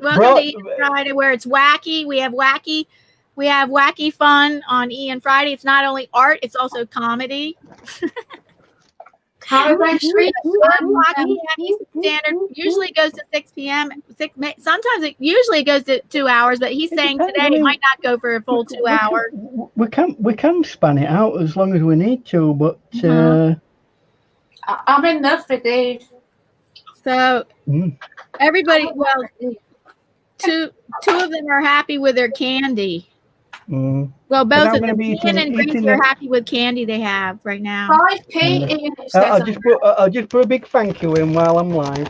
welcome to Ian Friday, where it's wacky. We have wacky fun on Ian Friday. It's not only art; it's also comedy. Wacky standard usually goes to 6 p.m. Sometimes it usually goes to 2 hours, but he's saying today it might not go for a full 2 hours. We can span it out as long as we need to, but I'm in love with these. So everybody, well, two of them are happy with their candy. Well, both of them, Ian and Gracie, are happy with candy they have right now. 5p. I'll just put a big thank you in while I'm live.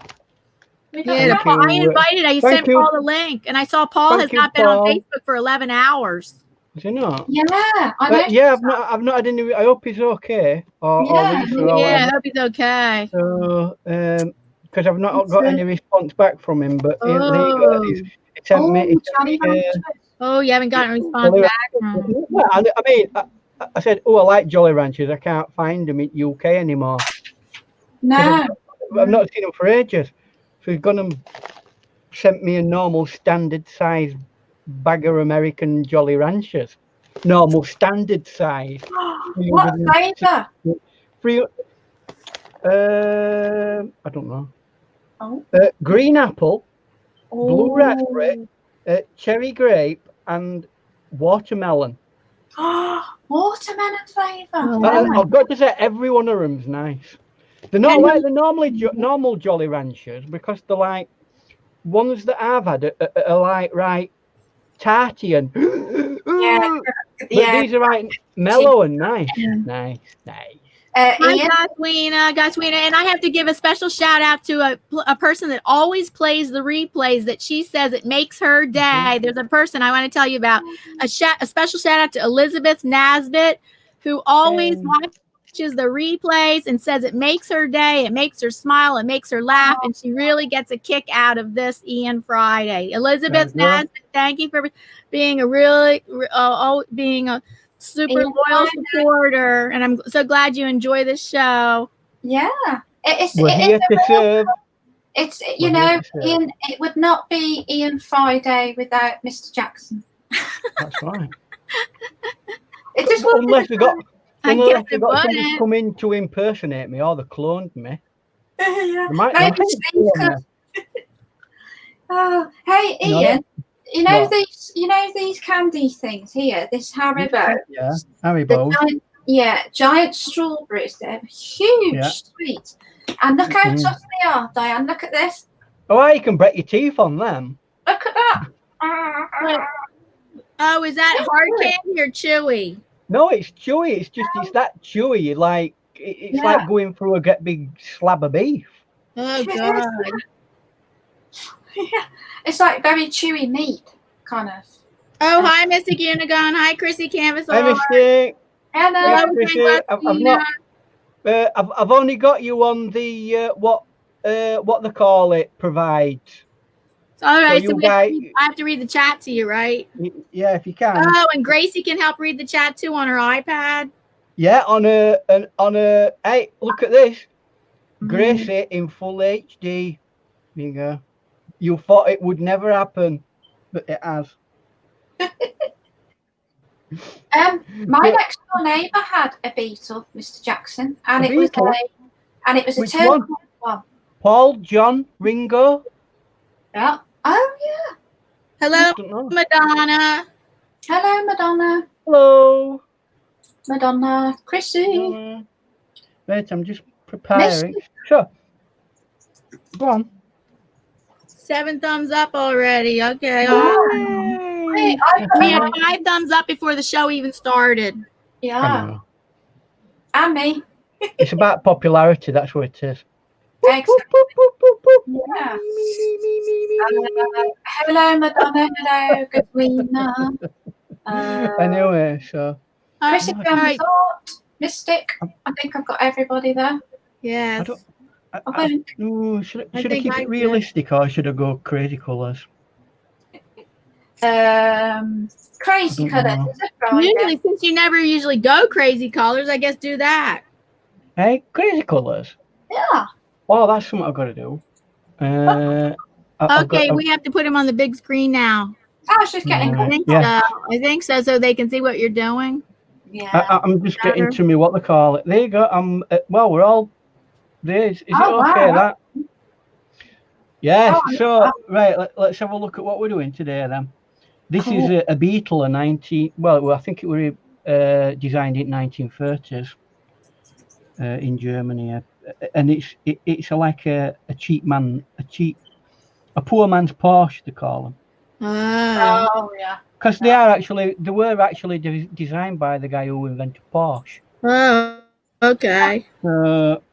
Yeah, I sent Paul the link, and I saw Paul has not been on Facebook for 11 hours. Is he not? Yeah, I know. Yeah, I've not had any. I hope he's okay. I hope he's okay. So, because I've not got any response back from him, but he sent me. Oh, you haven't gotten a response back from him. Well, I mean, I said, I like Jolly Ranchers. I can't find them in UK anymore. No. I've not seen them for ages. So he's gone and sent me a normal standard size bag of American Jolly Ranchers. Normal standard size. What flavour? I don't know. Green apple, blue raspberry, cherry grape, and watermelon. Watermelon flavour. I've got to say, every one of them's nice. They're not like the normal Jolly Ranchers, because they're like ones that I've had are like right tarty and but these are right mellow and nice. Nice. Goswina, and I have to give a special shout out to a person that always plays the replays that she says it makes her day. There's a person I want to tell you about. A special shout out to Elizabeth Nasbitt, who always watches the replays and says it makes her day, it makes her smile, it makes her laugh, and she really gets a kick out of this Ian Friday. Elizabeth Nasbitt, thank you for being being a super loyal supporter, and I'm so glad you enjoy this show. Yeah, it's Ian. It would not be Ian Friday without Mr. Jackson. That's right. It just unless we got somebody come in to impersonate me, or they cloned me. Hey Ian. These candy things here, this Haribo. Yeah, Haribo. Giant strawberries. They're huge, sweet. And look how tough they are, Diane. Look at this. Oh, you can break your teeth on them. Look at that. Oh, is that hard candy or chewy? No, it's chewy. It's that chewy. Like it's like going through a big slab of beef. Oh God. Yeah, it's like very chewy meat, kind of. Oh, hi, Mystic Unicorn. Hi, Chrissy Canvas. Hi, Mystic. Hello. I've only got you on the what they call it provides. All right, so I have to read the chat to you, right? Yeah, if you can. Oh, and Gracie can help read the chat too on her iPad. Yeah, on a. Hey, look at this, Gracie in full HD. There you go. You thought it would never happen, but it has. My next door neighbour had a beetle, Mr. Jackson, and it was a turquoise one. Paul, John, Ringo. Yeah. Oh yeah. Hello, Madonna. Hello, Madonna. Hello, Madonna. Chrissy. Wait, I'm just preparing. Sure. Go on. 7 thumbs up already. Okay. Hey, we had 5 thumbs up before the show even started. Yeah. And me. It's about popularity. That's what it is. Exactly. Yeah. Hello, Madonna. Hello, Goswina. Anyway, so. Chrissy, Mystic. I think I've got everybody there. Yes. Should I keep it realistic or should I go crazy colours? Crazy colours. Usually, since you never usually go crazy colours, I guess do that. Hey, crazy colours? Yeah. Oh, that's something I've got to do. Okay, we have to put them on the big screen now. I was just getting. I think so. I think so they can see what you're doing. Yeah. I'm just getting to me what they call it. There you go. Well, we're all there. Is it okay that? Yes. So right, let's have a look at what we're doing today then. This is a Beetle, I think it was designed in 1930s in Germany, and it's like a poor man's Porsche, they call them. Oh yeah. Because they were actually designed by the guy who invented Porsche. Oh, okay. But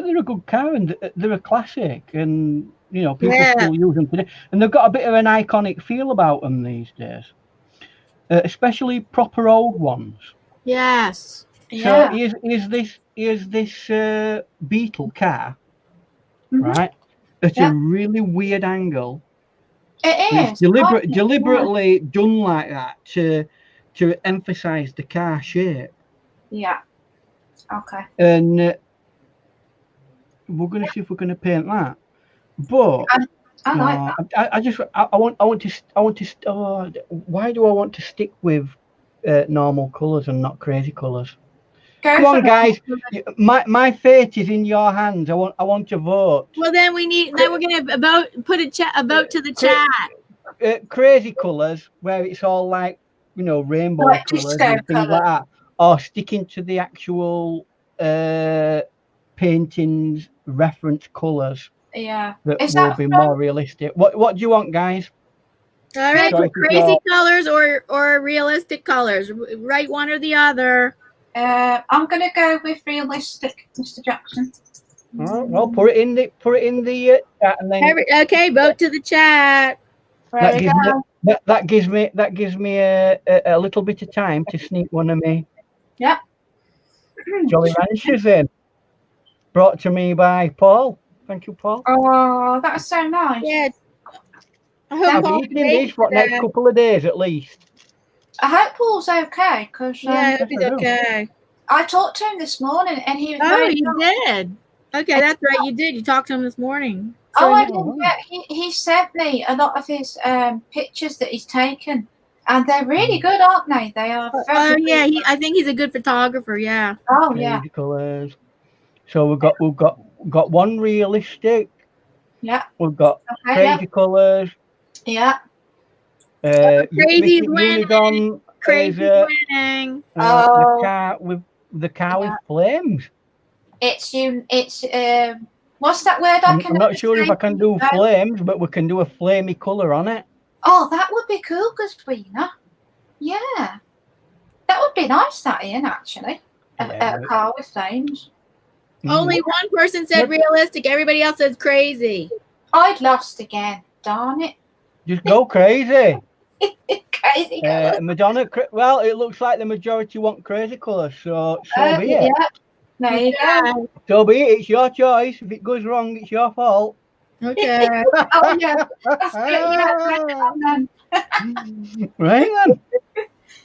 they're a good car and they're a classic, and people still use them today, and they've got a bit of an iconic feel about them these days, especially proper old ones. Yes. So here's this Beetle car, right? At a really weird angle. It is deliberately done like that to emphasize the car shape. Yeah. Okay. And we're going to see if we're going to paint that. But I like that. I want to. Why do I want to stick with normal colours and not crazy colours? Come on, guys! My fate is in your hands. I want to vote. Well, then we're going to vote. Put a vote to the chat. Crazy colours, where it's all like rainbow colours and things like that, or sticking to the actual paintings reference colours. Yeah, that will be more realistic. What do you want, guys? All right, crazy colors or realistic colors. Write one or the other. I'm gonna go with realistic, Mr. Jackson. All right, well, put it in the chat, and then okay, vote to the chat. That gives me a little bit of time to sneak one of me. Yeah. Jolly Ranchers in. Brought to me by Paul. Thank you, Paul. Oh, that's so nice. Yeah. I'll be eating these for the next couple of days at least. I hope Paul's okay, because I hope he's okay. I talked to him this morning, and he was. Oh, you did? Okay, that's right. You did. You talked to him this morning. So I didn't. Yeah, he sent me a lot of his pictures that he's taken, and they're really good, aren't they? They are. I think he's a good photographer. Yeah. Oh yeah. Colors. So we've got one realistic. Yeah. We've got crazy colors. Yeah. Crazy's winning. Crazy's winning. The car with flames. It's what's that word? I'm not sure if I can do flames, but we can do a flamey color on it. Oh, that would be cool, Guswina. Yeah, that would be nice. That Ian, actually, a car with flames. Only one person said realistic. Everybody else says crazy. I'd lost again. Darn it. Just go crazy. Crazy colours. Madonna. Well, it looks like the majority want crazy colours, so be it. Yeah. There you go. So be it. It's your choice. If it goes wrong, it's your fault. Okay. Oh yeah. That's good. Right then.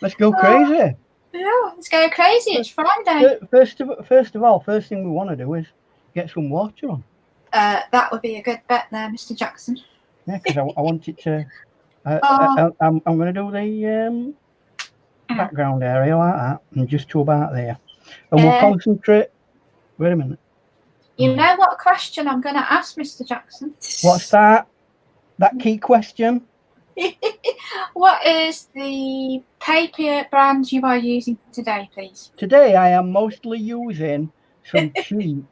Let's go crazy. Yeah, let's go crazy. It's Friday. First of all, first thing we want to do is get some water on. That would be a good bet there, Mr. Jackson. Yeah, because I want it to. I'm going to do the background area like that, and just to about there, and we'll concentrate. Wait a minute. You know what question I'm going to ask, Mr. Jackson? What's that? That key question. What is the paper brand you are using today, please? Today I am mostly using some cheap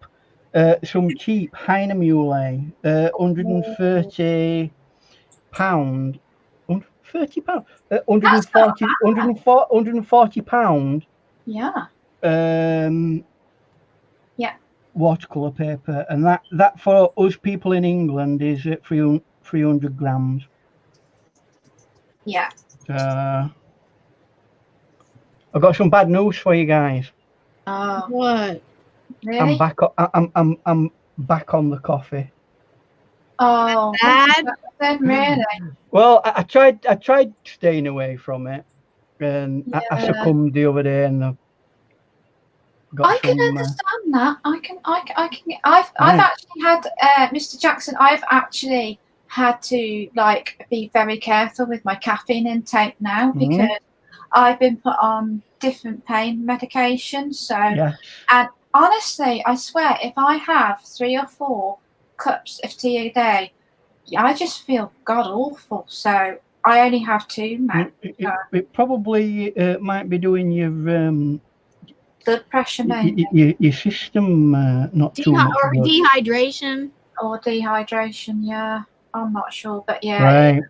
Heinemühle, £130. £130? £140. Yeah. Yeah. Watercolor paper, and that for us people in England is 300 grams. Yeah. I've got some bad news for you guys. Oh, what? Really? I'm back on the coffee. Oh, bad? Really? Well, I tried staying away from it, and I succumbed the other day, and I can understand that. I've actually had Mr. Jackson. I've actually had to like be very careful with my caffeine intake now because I've been put on different pain medications. So, and honestly, I swear, if I have 3 or 4 cups of tea a day, I just feel god awful. So I only have 2 now. It probably might be doing your blood pressure, maybe. Your system not too much or good. dehydration. Or dehydration, yeah. I'm not sure, but yeah. Right.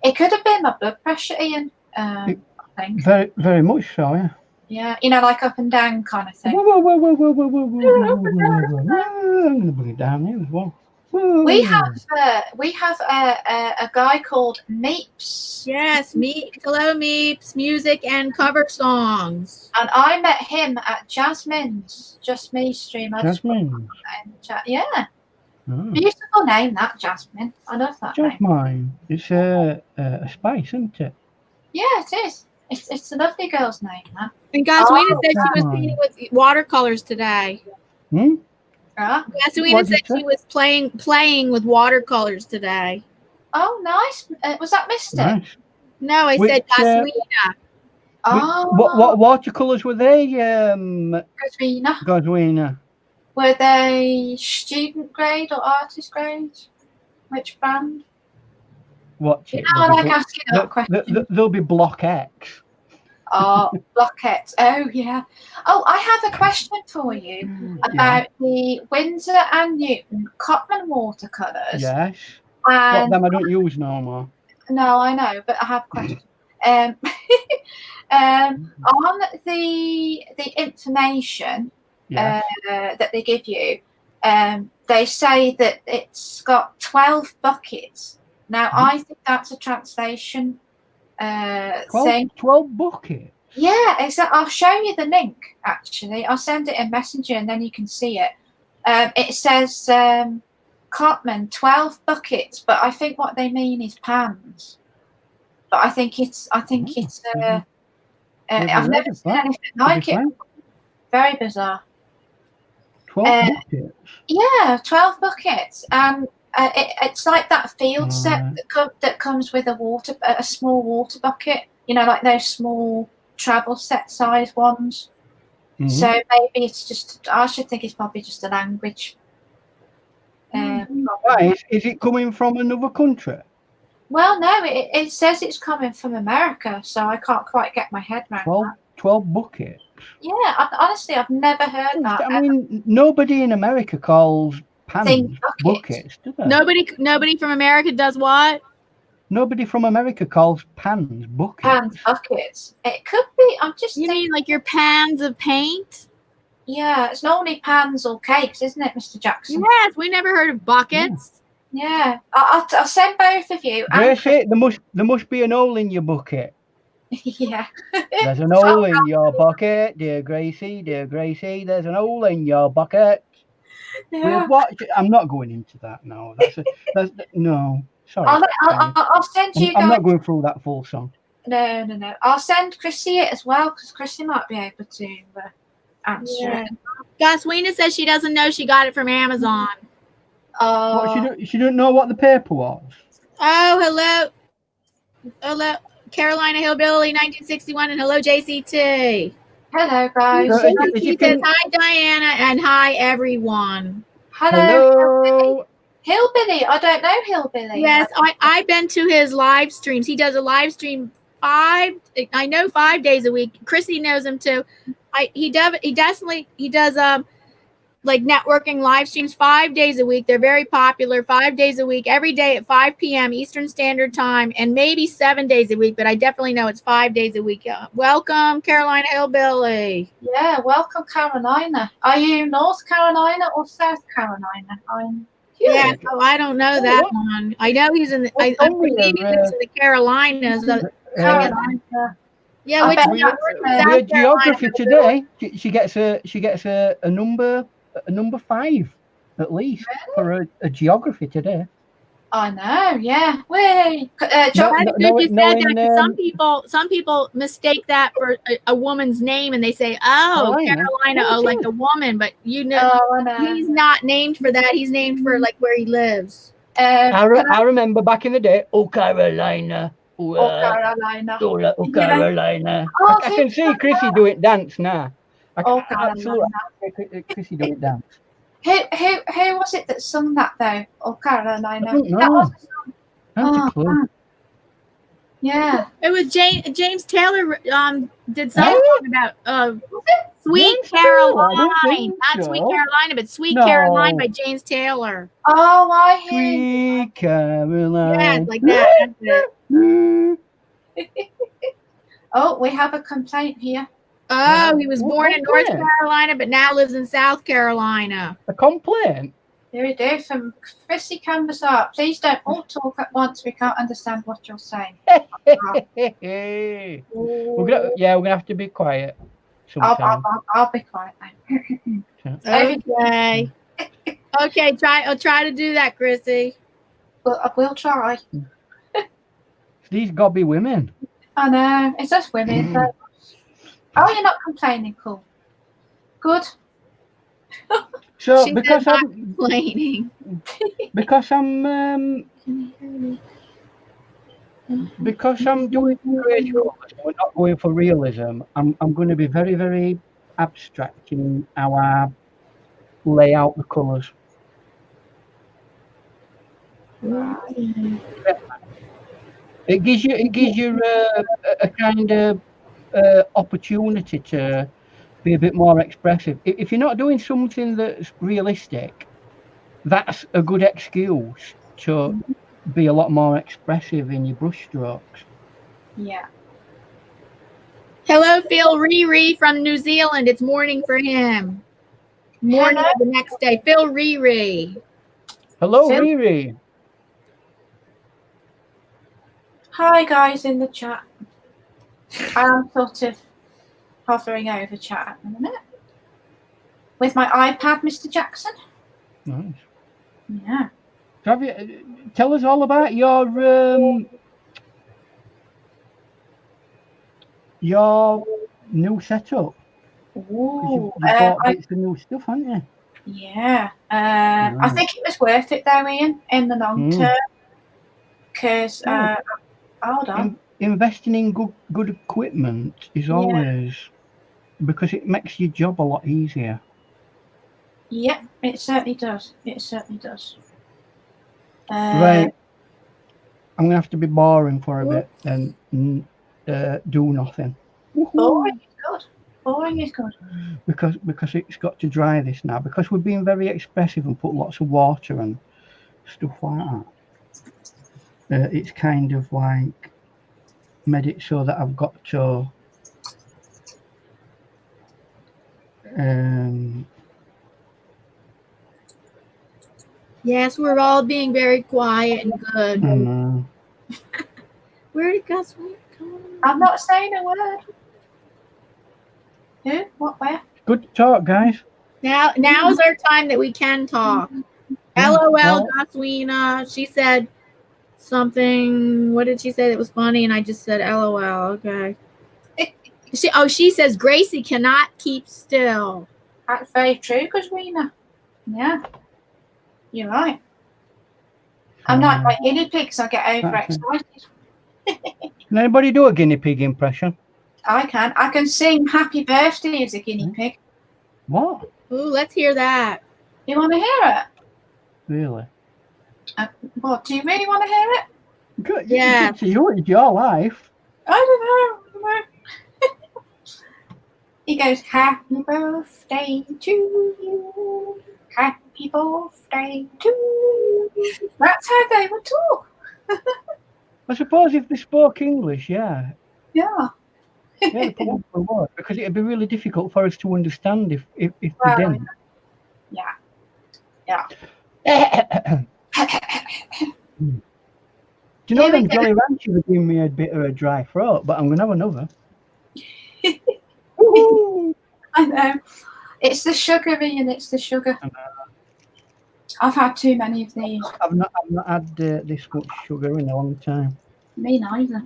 It could have been my blood pressure, Ian. I think. Very, very much so, yeah. Yeah, you know, like up and down kind of thing. I'm going to bring it down here as well. We have a guy called Meeps. Yes, Meeps. Hello, Meeps. Music and cover songs. And I met him at Jasmine's Just Me stream. Jasmine. Yeah. Beautiful name, that Jasmine. I love that name. It's a spice, isn't it? Yeah, it is. It's a lovely girl's name, that. And Gaswina said she was painting with watercolors today. Gaswina said she was playing with watercolors today. Oh, nice. Was that Mister? Nice. No, I said Gaswina. What watercolors were they? Gaswina. Were they student grade or artist grade? Which brand? Watch it. I like asking that question. There'll be Block X. Oh, Block X. Oh, yeah. Oh, I have a question for you about the Winsor and Newton Cotman watercolours. Yes. And them I don't use no more. No, I know, but I have a question. On the information that they give you, they say that it's got 12 buckets. Now, I think that's a translation 12 buckets? Yeah, exactly. I'll show you the link, actually. I'll send it in Messenger and then you can see it. It says Cotman, 12 buckets, but I think what they mean is pans. But I think it's I've never seen anything like it. Very bizarre. 12 buckets? Yeah, 12 buckets. And it's like that field set that comes with a small water bucket. You know, like those small travel set size ones. So maybe it's just, I should think it's probably just a language. Is it coming from another country? Well, no, it says it's coming from America, so I can't quite get my head around 12 buckets? Yeah, honestly, I've never heard that. I mean, nobody in America calls pans buckets, do they? Nobody from America does what? Nobody from America calls pans buckets. Pans buckets. It could be. You mean like your pans of paint? Yeah, it's normally pans or cakes, isn't it, Mr. Jackson? Yes, we never heard of buckets. Yeah, I'll send both of you. Gracie, there must be an hole in your bucket. Yeah. There's an hole in your bucket, dear Gracie. Dear Gracie, there's an hole in your bucket. Yeah. I'm not going into that now. No. Sorry. I'll send you. I'm not going through that full song. No. I'll send Chrissy it as well because Chrissy might be able to answer it. Gaswina says she doesn't know she got it from Amazon. She don't know what the paper was. Oh, hello, Carolina Hillbilly 1961, and hello JCT. Hello guys. She says hi Diana and hi everyone. Hello. Hillbilly. I don't know Hillbilly. Yes, I've been to his live streams. He does a live stream 5 days a week. Chrissy knows him too. He does like networking live streams 5 days a week. They're very popular. 5 days a week, every day at 5 p.m. Eastern Standard Time, and maybe 7 days a week, but I definitely know it's 5 days a week. Welcome, Carolina Hillbilly. Yeah, welcome, Carolina. Are you North Carolina or South Carolina? Yeah, so I don't know that one. I know he's in. I believe he lives in the Carolinas. Carolina. Yeah, we're geography today. She gets a number 5 at least for a geography today. I know, yeah. Wait, John, That's good you said that, knowing, 'cause some people mistake that for a woman's name and they say, "Oh, Carolina. Carolina, Yeah, oh, it like is. a woman," but you know, I know. he's not named for that. He's named for like where he lives. I remember back in the day. Oh, Carolina. Oh, Carolina. oh Carolina. Oh, I can see Chrissy do it dance now. I Oh, can absolutely see Chrissy do it dance. Who was it that sung that though? Oh, Carolina. I don't That know. was a song. I haven't a clue. Man. Yeah. It was James Taylor did Oh, something about Sweet James Taylor, I don't Caroline. think Not Sweet so. Carolina, but Sweet No. Caroline by James Taylor. Oh, I hear. Sweet Caroline. Yeah, it's like that. That's it. Oh, we have a complaint here. Oh, he was born in North complaint? Carolina, but now lives in South Carolina. A complaint? Here we do from Chrissy Canvasart. Please don't all talk at once. We can't understand what you're saying. we're gonna have to be quiet sometime. I'll be quiet now. Okay. Okay, I'll try to do that, Chrissy. We'll try. These gobby women. I know. It's just women. Oh, you're not complaining. Cool. Good. So She's because not I'm complaining. because I'm doing creative colours, we're not going for realism. I'm going to be very, very abstract in how I lay out the colours. It gives you a kind of opportunity to be a bit more expressive. If you're not doing something that's realistic, that's a good excuse to be a lot more expressive in your brush strokes. Yeah. Hello, Phil Riri from New Zealand. It's morning for him. Morning of the next day. Phil Riri. Hello, Riri. Hi, guys in the chat. I'm sort of hovering over chat at the minute with my iPad, Mr. Jackson. Nice. Yeah. So tell us all about your new setup. Ooh, you bought bits of new stuff, haven't you? Yeah. I think it was worth it though, Ian, in the long term. Because hold on. Investing in good equipment is always, because it makes your job a lot easier. Yeah, it certainly does. It certainly does. Right. I'm gonna have to be boring for a bit and do nothing. Boring is good. Boring is good. Because it's got to dry this now. Because we're being very expressive and put lots of water and stuff like that. It's kind of like made it so that I've got to yes, we're all being very quiet and good. Where did Gus go? I'm not saying a word. Who? What? Where? Good to talk, guys. Now is our time that we can talk. LOL, Goswina. She said something. What did she say that was funny? And I just said LOL. Okay. She says Gracie cannot keep still. That's very true, Goswina. Yeah. You're right. I'm like my guinea pigs. I get overexcited. Can anybody do a guinea pig impression? I can. I can sing Happy Birthday as a guinea pig. What? Ooh, let's hear that. You want to hear it? Really? What? Do you really want to hear it? Good. Yeah. It's your life. I don't know. He goes, Happy birthday to you. Happy birthday to you. That's how they would talk. I suppose if they spoke English, yeah. Yeah. Yeah, because it'd be really difficult for us to understand if they didn't. Yeah. Yeah. Do you know them Jolly Ranchers are giving me a bit of a dry throat, but I'm going to have another. I know. It's the sugar, Ian. It's the sugar. I've had too many of these. I've not had this much sugar in a long time. Me neither.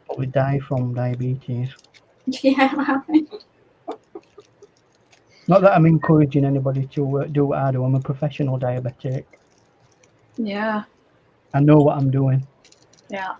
Probably die from diabetes. Yeah. Not that I'm encouraging anybody to do what I do. I'm a professional diabetic. Yeah. I know what I'm doing. Yeah.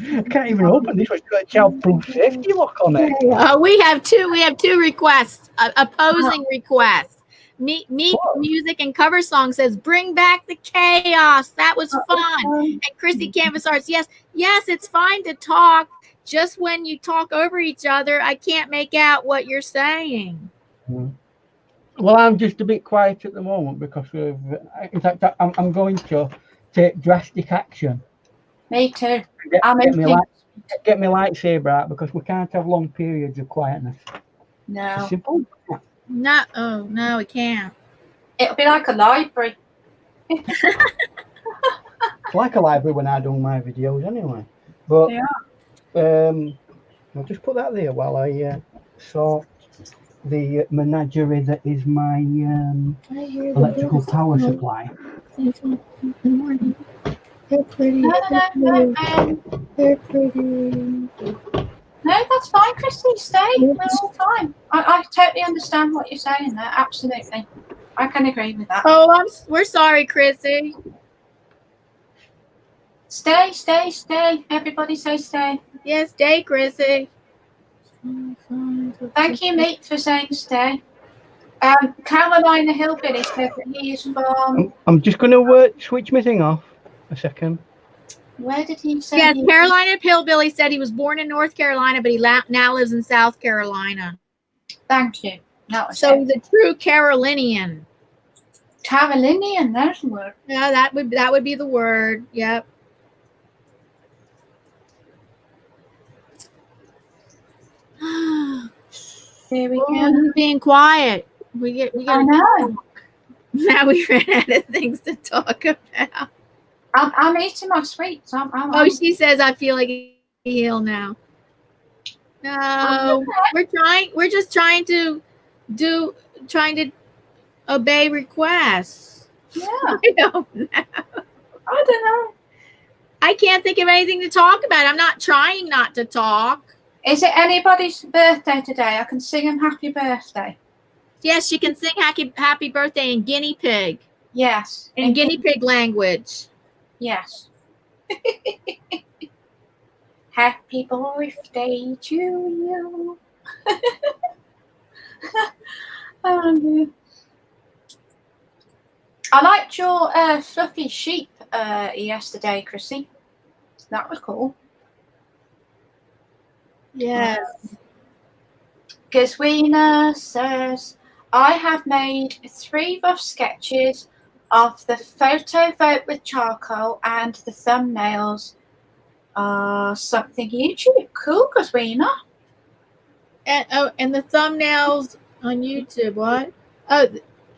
I can't even open this one. It's got a child-proof safety lock on it. We have two requests, opposing requests. Meet Music and Cover Song says, bring back the chaos. That was fun. And Chrissy Canvas Arts, yes, it's fine to talk. Just when you talk over each other, I can't make out what you're saying. Well, I'm just a bit quiet at the moment because of, in fact, I'm going to take drastic action. Me too. Get my lightsaber out because we can't have long periods of quietness. No. It's simple. No, it can't. It'll be like a library. It's like a library when I do my videos anyway. But yeah. I'll just put that there while I sort the menagerie that is my electrical power supply. They're pretty. They're pretty. No, that's fine, Christy. Stay. That's fine. I totally understand what you're saying there. Absolutely. I can agree with that. Oh, we're sorry, Chrissy. Stay. Everybody say stay. Yes, stay, Chrissy. Thank you, mate, for saying stay. Carolina Hillbilly said that he is from... I'm just going to switch my thing off a second. Where did he say? Yes, Carolina Hillbilly said he was born in North Carolina, but he now lives in South Carolina. Thank you. So he's a true Carolinian. Carolinian, there's the word. Yeah, that would be the word. Yep. Here we go. He's being quiet. We got know. Now we ran out of things to talk about. I'm eating my sweets. She says I feel like a heel now. No, we're just trying to obey requests. Yeah. I don't know. I don't know. I can't think of anything to talk about. I'm not trying not to talk. Is it anybody's birthday today? I can sing them happy birthday. Yes, you can sing happy birthday in guinea pig. Yes. In guinea pig language. Yes. Happy birthday to you. Oh, dear. I liked your fluffy sheep yesterday, Chrissy. That was cool. Yes. Gazwina says, I have made 3 rough sketches of the photo vote with charcoal and the thumbnails are something YouTube. Cool, Gazwina. And the thumbnails on YouTube. What? Oh,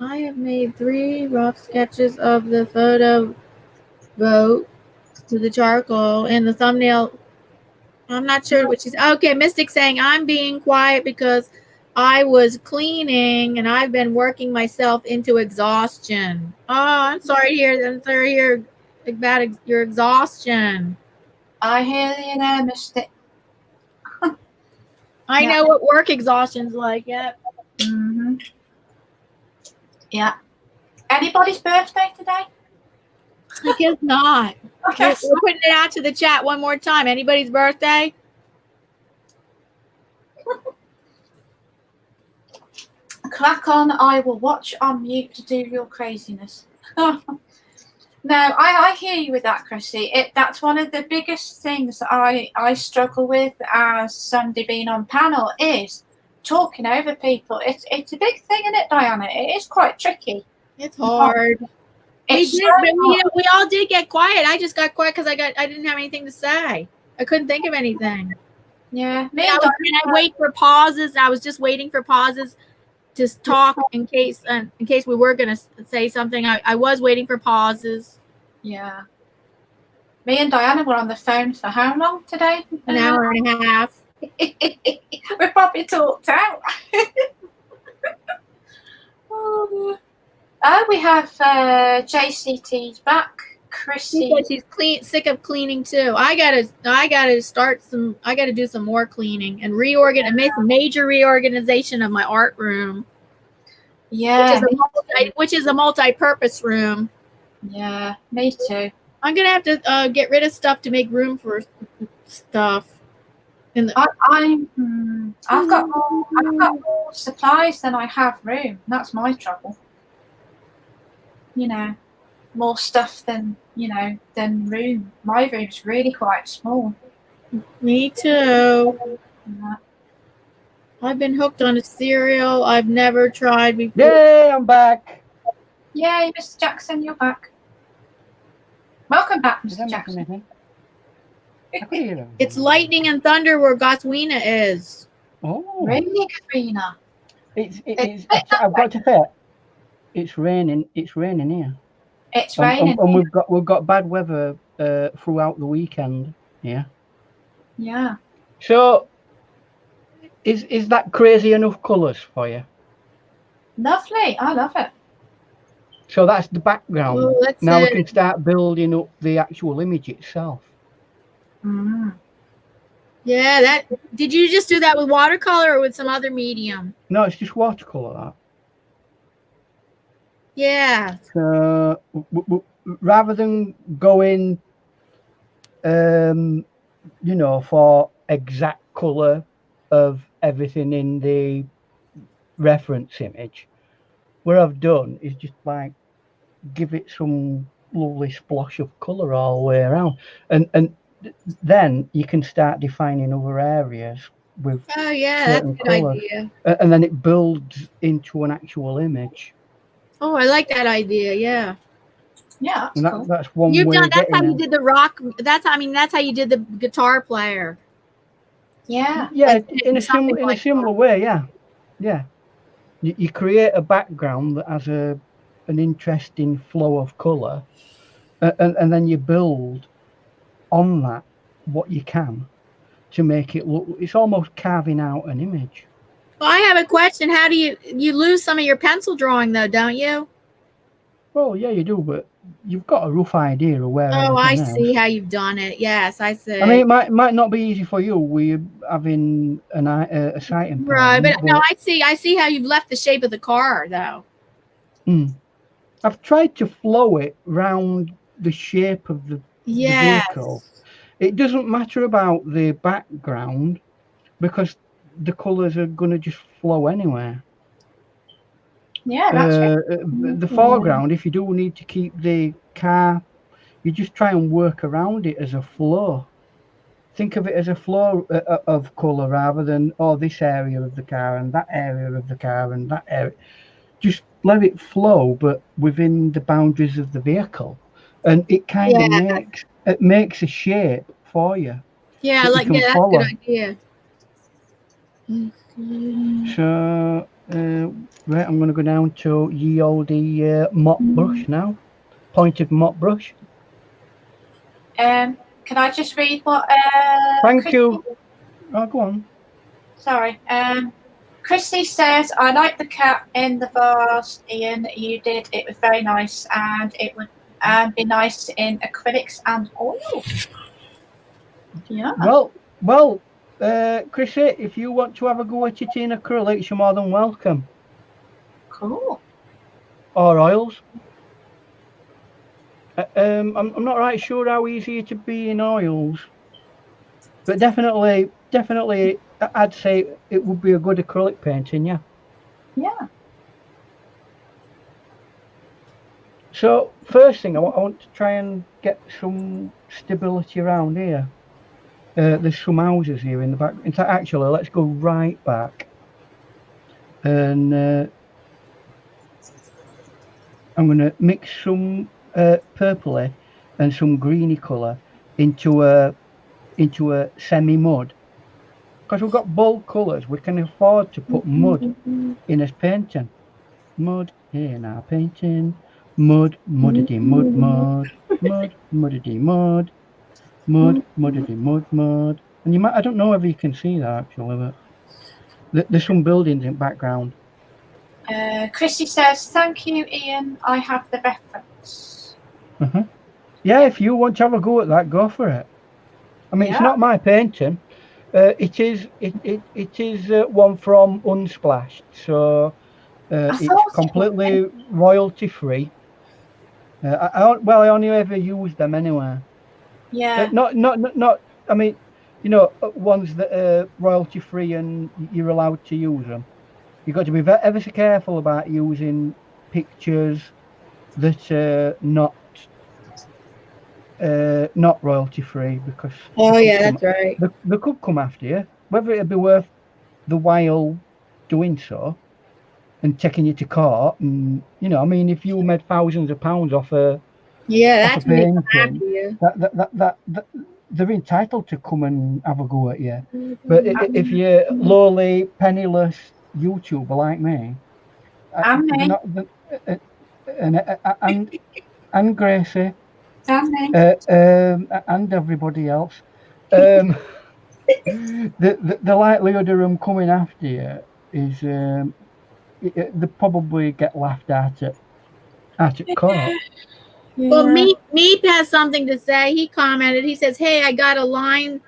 I have made 3 rough sketches of the photo vote with the charcoal and the thumbnail. I'm not sure what she's. Okay, Mystic saying I'm being quiet because I was cleaning and I've been working myself into exhaustion. Oh, I'm sorry to hear about your exhaustion. I hear you there, Mystic. I know what work exhaustion's like. Yep. Mm-hmm. Yeah. Anybody's birthday today? I guess not. Okay. We're putting it out to the chat one more time. Anybody's birthday? Crack on. I will watch on mute to do your craziness. No, I hear you with that, Chrissy. That's one of the biggest things that I struggle with as somebody being on panel is talking over people. It's a big thing, isn't it, Diana? It is quite tricky. It's hard. We all did get quiet. I just got quiet because I didn't have anything to say. I couldn't think of anything. Yeah, I wait for pauses. I was just waiting for pauses to talk in case we were going to say something. I was waiting for pauses. Yeah. Me and Diana were on the phone for how long today? An hour and a half. We probably talked out. Oh. We have JCT's back. She Chrissy. said she's sick of cleaning too. I gotta do some more cleaning and make some major reorganization of my art room. Yeah. Which is a multi-purpose room. Yeah, me too. I'm gonna have to get rid of stuff to make room for stuff. I've got more supplies than I have room. That's my trouble. You know, more stuff than room. My room's really quite small. Me too. Yeah. I've been hooked on a cereal I've never tried before. Yay, I'm back. Yay, Mr. Jackson, you're back. Welcome back, Mr. Jackson. It's lightning and thunder where Goswina is. Oh, really, Karina? I've got to say, it's raining. It's raining here. It's raining, and we've got bad weather throughout the weekend. Yeah. Yeah. So, is that crazy enough colours for you? Lovely. I love it. So that's the background. Oh, now we can start building up the actual image itself. Yeah, did you just do that with watercolor or with some other medium? No, it's just watercolor. That. Yeah. So rather than going, for exact color of everything in the reference image, what I've done is just like give it some lovely splosh of color all the way around, and then you can start defining other areas with that's a good idea. And then it builds into an actual image. Oh, I like that idea. Yeah. Yeah, cool. That's one way. That's how you did the rock. That's how you did the guitar player. Yeah. Yeah, in a similar way. Yeah. You create a background that has an interesting flow of color, and then you build on that what you can to make it look. It's almost carving out an image. Well, I have a question. How do you lose some of your pencil drawing though, don't you? Well, yeah, you do, but you've got a rough idea of where. Oh, I see how you've done it. Yes, I see. I mean, it might not be easy for you. We're having a sight impairment. Right, but no, I see how you've left the shape of the car though. I've tried to flow it round the shape of the vehicle. It doesn't matter about the background because the colours are going to just flow anywhere. Yeah, that's the foreground, if you do need to keep the car, you just try and work around it as a flow. Think of it as a flow of colour rather than, this area of the car and that area of the car and that area. Just let it flow, but within the boundaries of the vehicle. And it kind of makes a shape for you. Yeah, that's a good idea. So, right, I'm going to go down to ye olde mop brush now. Pointed mop brush. Can I just read what? Thank you. Oh, go on. Sorry. Christy says, "I like the cat in the vase, Ian. You did. It was very nice, and it would be nice in acrylics and oil." Yeah. Well, Chrissy, if you want to have a go at it in acrylics, you're more than welcome. Cool. Or oils. I'm not right sure how easy it would be in oils, but definitely, I'd say it would be a good acrylic painting, yeah. Yeah. So first thing, I want to try and get some stability around here. There's some houses here in the back. In fact, actually, let's go right back. And I'm going to mix some purpley and some greeny colour into a semi-mud. Because we've got bold colours, we can afford to put mud in as painting. Mud in our painting. Mud, muddity, mud, mud. Mud, muddity, mud. Mud, muddity, mud, mud. And I don't know if you can see that actually, but there's some buildings in the background. Chrissy says, "Thank you, Ian. I have the reference." Yeah, if you want to have a go at that, go for it. I mean, it's not my painting. It is one from Unsplashed, so it's completely royalty free. I only ever use them anyway. Yeah. Not. I mean, ones that are royalty free and you're allowed to use them. You've got to be ever so careful about using pictures that are not royalty free, because that's right. They could come after you. Whether it'd be worth the while doing so and taking you to court, and I mean, if you made thousands of pounds off a that's when they come painting, after you. that they're entitled to come and have a go at you. But if you're lowly, penniless YouTuber like me, and Gracie, and everybody else, the likelihood of them coming after you is they probably get laughed at court. Well, Meep has something to say. He commented. He says, "Hey, I got a line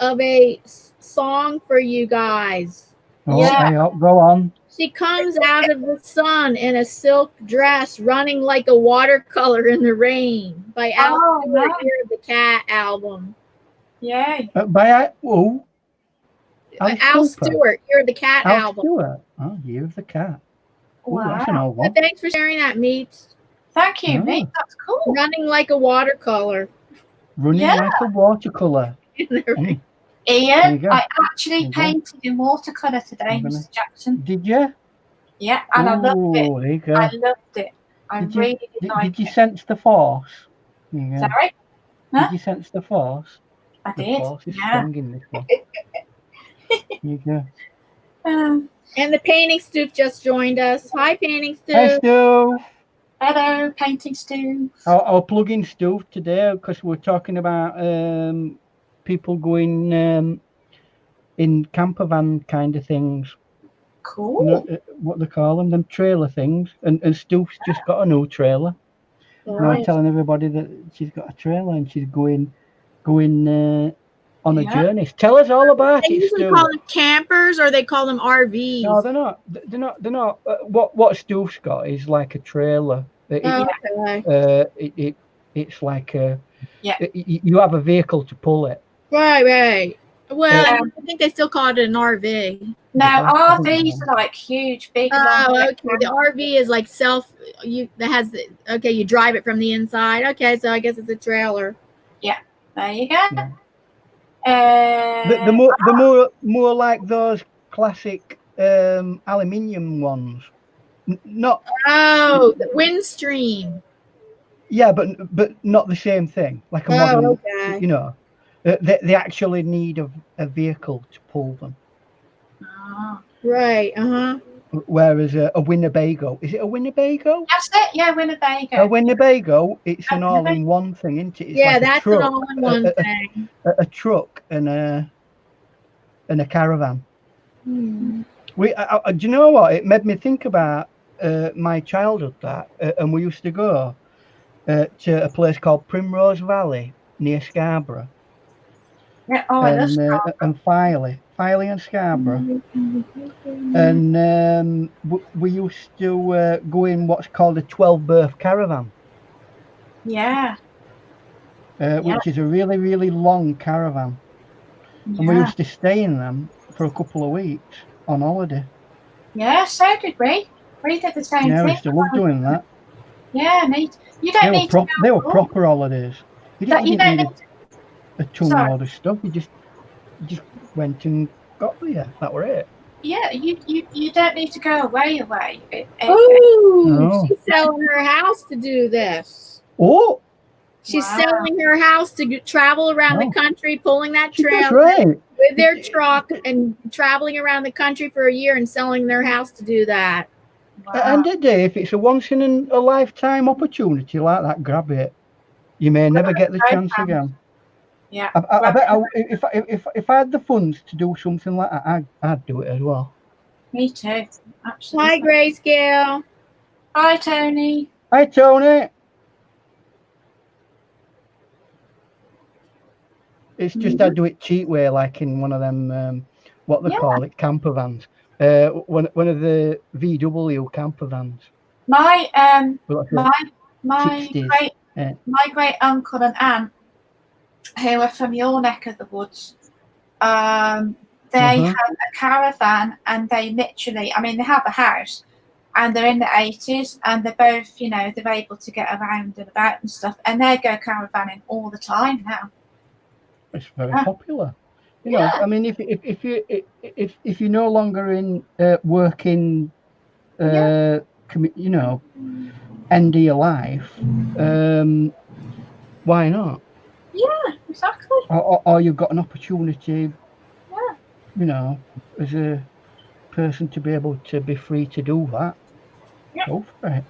of a song for you guys." Go on. She comes out of the sun in a silk dress, running like a watercolor in the rain, by Al Stewart, Year of the Cat album. Yay. Al Stewart, Year of the Cat album. Stewart. Oh, Year of the Cat. Wow. That's an old one. Thanks for sharing that, Meeps. Thank you, Meep. That's cool. Running like a watercolor. Like a watercolor. Ian, I actually painted in watercolor today, Mr. Jackson. Did you? Yeah, and I loved it. There you go. I loved it. I really did like it. Did you sense the force? Sorry? Did you sense the force? I the did. Force is strong in this one. There you go. And the painting Stoof just joined us. Hi, painting Stoof. Hi, Stoof. Hello, painting Stoof. I'll plug in Stoof today because we're talking about people going in camper van kind of things. Cool. What they call them trailer things. And Stoof's just got a new trailer. I'm telling everybody that she's got a trailer and she's going on a journey. Tell us all about it. They usually call them campers, or they call them RVs. No, they're not. What Stoof's got is like a trailer. It's like you have a vehicle to pull it. Right. Well, I think they still call it an RV. No, RVs are like huge, big. Okay. The RV is like you drive it from the inside. Okay, so I guess it's a trailer. Yeah, there you go. The more like those classic aluminium ones. Not the Windstream. Yeah, but not the same thing. Like a modern, they actually need a vehicle to pull them. Right. Whereas a Winnebago, is it a Winnebago? That's it. Yeah, Winnebago. A Winnebago, it's an all-in-one thing, isn't it? It's like that's an all-in-one thing. A truck and a caravan. Do you know what? It made me think about my childhood. And we used to go to a place called Primrose Valley near Scarborough. Yeah, and Filey and Scarborough. And we used to go in what's called a 12 berth caravan. Yeah. Which is a really, really long caravan. Yeah. And we used to stay in them for a couple of weeks on holiday. Yeah, so did we. We did the same thing. Yeah, we used to love doing that. Yeah, you don't need to. They were proper holidays. You didn't need a ton load of stuff. You just went and got there. That were it. Yeah, you don't need to go away. She's selling her house to do this. Oh. She's selling her house to travel around the country, pulling that trailer right. with their truck and traveling around the country for a year and selling their house to do that. Wow. And if it's a once in a lifetime opportunity like that, grab it. You may never get the chance again. Yeah. I bet if I had the funds to do something like that, I'd do it as well. Me too. Absolutely. Hi, Grayscale. Hi, Tony. Hi, Tony. It's just I do it cheat way, like in one of them, what they call it, camper vans. One of the VW camper vans. My Like my 60s. my great uncle and aunt, who are from your neck of the woods, they have a caravan, and they literally, I mean, they have a house, and they're in the 80s, and they're both, you know, they're able to get around and about and stuff, and they go caravanning all the time now. It's very popular. You know, I mean, if you're no longer in working, you know, end of your life, why not? Yeah, exactly. Or you've got an opportunity, Yeah. you know, as a person to be able to be free to do that. Yeah. Go for it.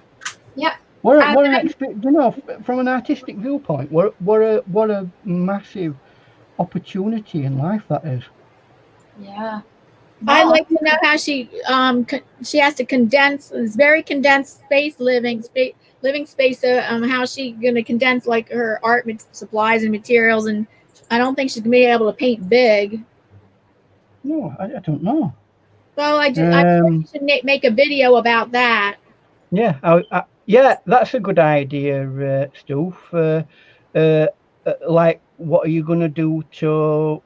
Yeah. What an you know, from an artistic viewpoint, what a massive opportunity in life that is. Yeah. I'd like to know how she has to condense. It's very condensed space living space. How she going to condense like her art supplies and materials, and I don't think she's going to be able to paint big. No, I don't know. Well, I think you should make a video about that. Yeah, yeah, that's a good idea, Stoof. Like, what are you going to do to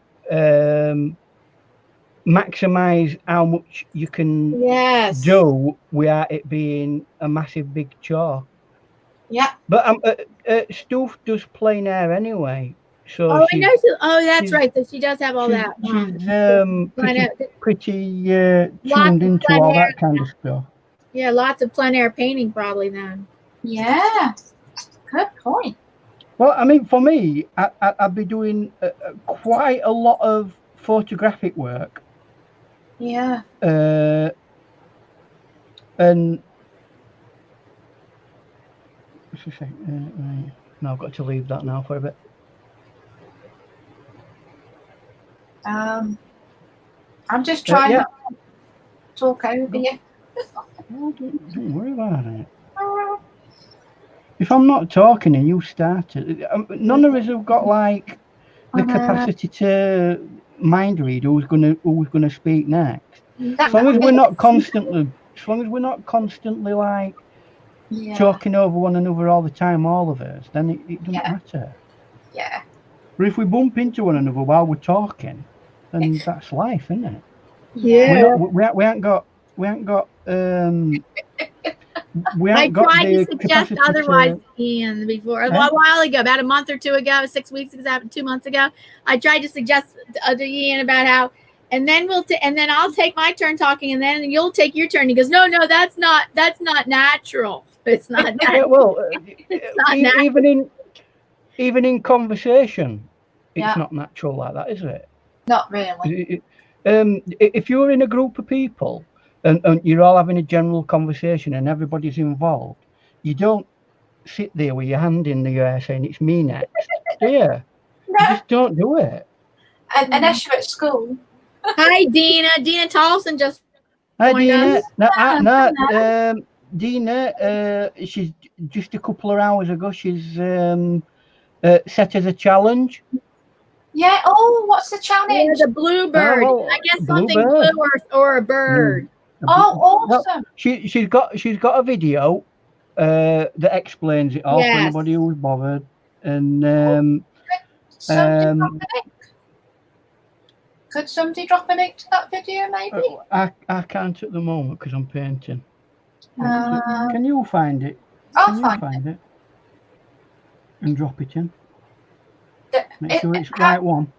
maximize how much you can do without it being a massive big chore? Yeah. But Stoof does plein air anyway. So I know. That's right. So she does have all that. She's pretty tuned into all that kind of stuff. Yeah, lots of plein air painting probably then. Yeah, good point. Well, I mean, for me, I'd be doing quite a lot of photographic work. Yeah. And no, I've got to leave that now for a bit. I'm just trying not to talk over you. Don't worry about it. If I'm not talking and you start it, none of us have got like the capacity to mind read who's gonna speak next. As long as we're not constantly like talking over one another all the time, all of us, then it doesn't matter. Yeah. But if we bump into one another while we're talking, then that's life, isn't it? Yeah. We ain't got I tried to suggest otherwise, Ian, before a while ago, about a month or two ago, 6 weeks ago, 2 months ago. I tried to suggest to Ian about how, and then I'll take my turn talking, and then you'll take your turn. He goes, no, that's not natural. It's not natural. Well, it's not natural. Even in conversation, it's not natural like that, is it? Not really. If you're in a group of people and you're all having a general conversation and everybody's involved, you don't sit there with your hand in the air saying it's me next, do you? No. You just don't do it. Unless you're at school. Hi, Dina. Dina Tolson just joined us. No, Dina, she's just a couple of hours ago, she's set as a challenge. Yeah. Oh, what's the challenge? Yeah, the bluebird. I guess something blue or a bird. Oh, awesome! Well, she's got a video that explains it all for anybody who's bothered. And could somebody drop a link to that video, maybe? I can't at the moment because I'm painting. Can you find it? I'll find it and drop it in. Make sure it's the right one.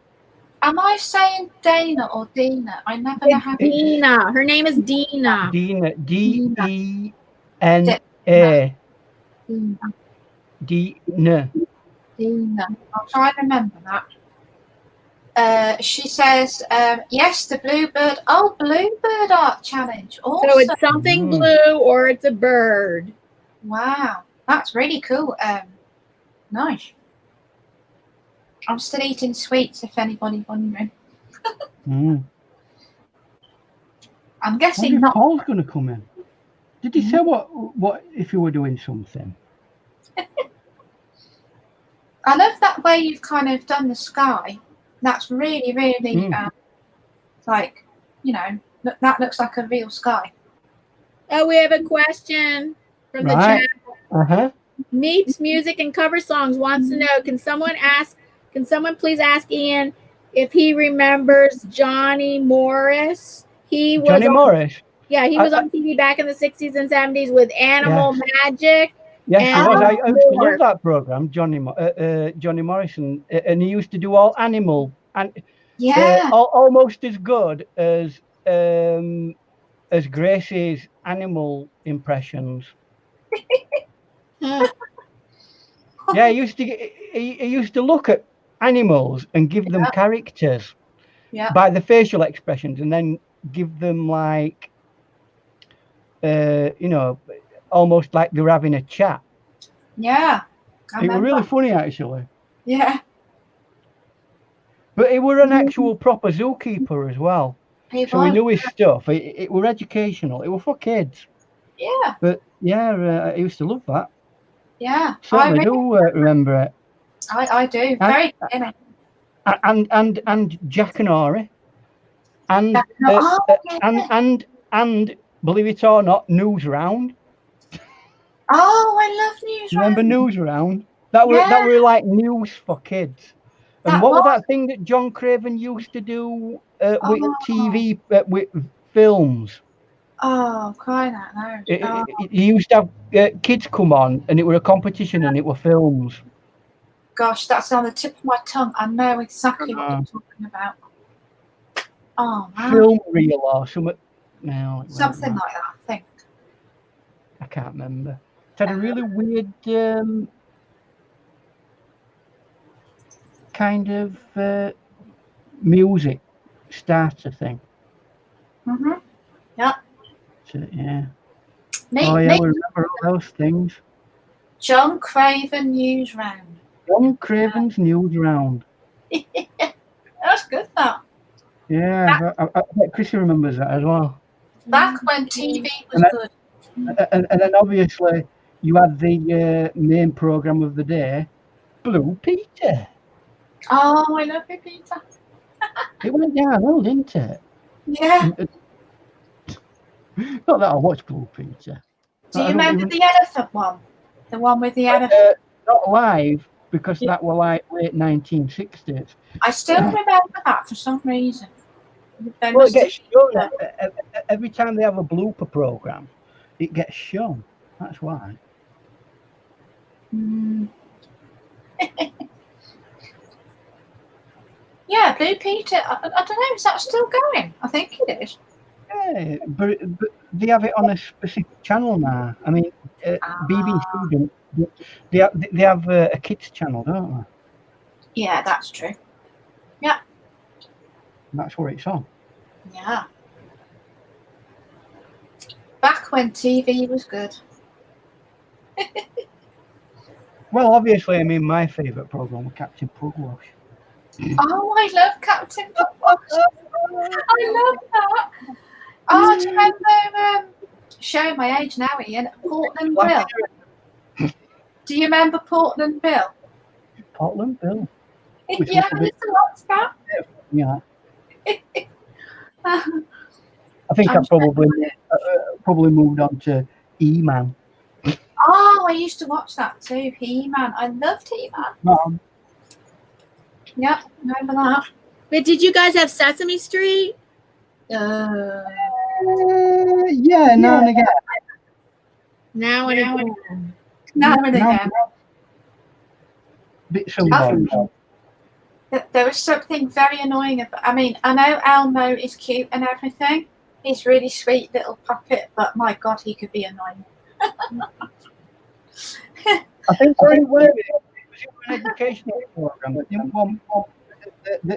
Am I saying Dana or Dina? I never know how to. Dina. Her name is Dina. Dina. D-E-N-A. Dina. Dina. I'll try to remember that. She says, yes, the bluebird. Oh, bluebird art challenge. Awesome. So it's something blue or it's a bird. Wow, that's really cool. Nice. I'm still eating sweets, if anybody's wondering. I'm I guessing wonder if not. Paul's going to come in. Did he say what if you were doing something? I love that way you've kind of done the sky. That's really, really like, you know, that looks like a real sky. Oh, we have a question from the Right. chat. Meets Music and Cover Songs wants to know, can someone please ask Ian if he remembers Johnny Morris? Johnny Morris? Yeah, he was on TV back in the 60s and 70s with Animal Magic. Yes, he was. I used to love more. that program, Johnny Morrison, and he used to do all animal and almost as good as Gracie's animal impressions. Yeah, he used to look at animals and give them characters by the facial expressions, and then give them like, you know, almost like they were having a chat. Yeah. It was really funny, actually. Yeah. But he were an actual proper zookeeper as well. He knew his stuff. It were educational. It were for kids. Yeah. But yeah, I used to love that. Yeah. Certainly do remember it. I do. Very funny. And Jack and Ori. And and believe it or not, News Round. Oh, I love News Round. Remember News Round? That were like news for kids. And what was that thing that John Craven used to do with TV, with films? Oh, crying out loud. He used to have kids come on, and it were a competition, and it were films. Gosh, that's on the tip of my tongue. I know exactly what you're talking about. Oh, man. Film reel or something. No, something like that, I think. I can't remember. It had a really weird kind of music starter thing. Yeah. So, yeah. We remember all those things. John Craven News Round. John Craven's News Round. That's good, that. Yeah, I bet Chrissy remembers that as well. Back when TV was good. And then obviously you had the main programme of the day, Blue Peter. Oh, I love it, Peter. It went downhill, didn't it? Yeah. Not that I watched Blue Peter. Do you remember the elephant one? The one with the elephant? Not live, because that were like late 1960s. I still remember that for some reason. Well, it gets shown every time they have a blooper programme. It gets shown. That's why. Yeah, Blue Peter. I don't know. Is that still going? I think it is. Yeah, but they have it on a specific channel now. I mean, BBC don't. They have a kids channel, don't they? Yeah, that's true. Yeah. And that's where it's on. Yeah. Back when TV was good. Well, obviously, I mean, my favourite programme was Captain Pugwash. Oh, I love Captain Pugwash. I love that. Oh, do you remember, showing my age now, Ian, Portland Bill? Do you remember Portland Bill? Portland Bill? Yeah, I used to watch that. Yeah. I think I probably moved on to E-Man. Oh, I used to watch that too, He-Man. I loved He-Man. Yeah, remember that. But did you guys have Sesame Street? Yeah, now and again. Now and again. Bits and bobs. There was something very annoying about. I mean, I know Elmo is cute and everything. He's really sweet little puppet, but my God, he could be annoying. I think it was an educational program. But didn't want the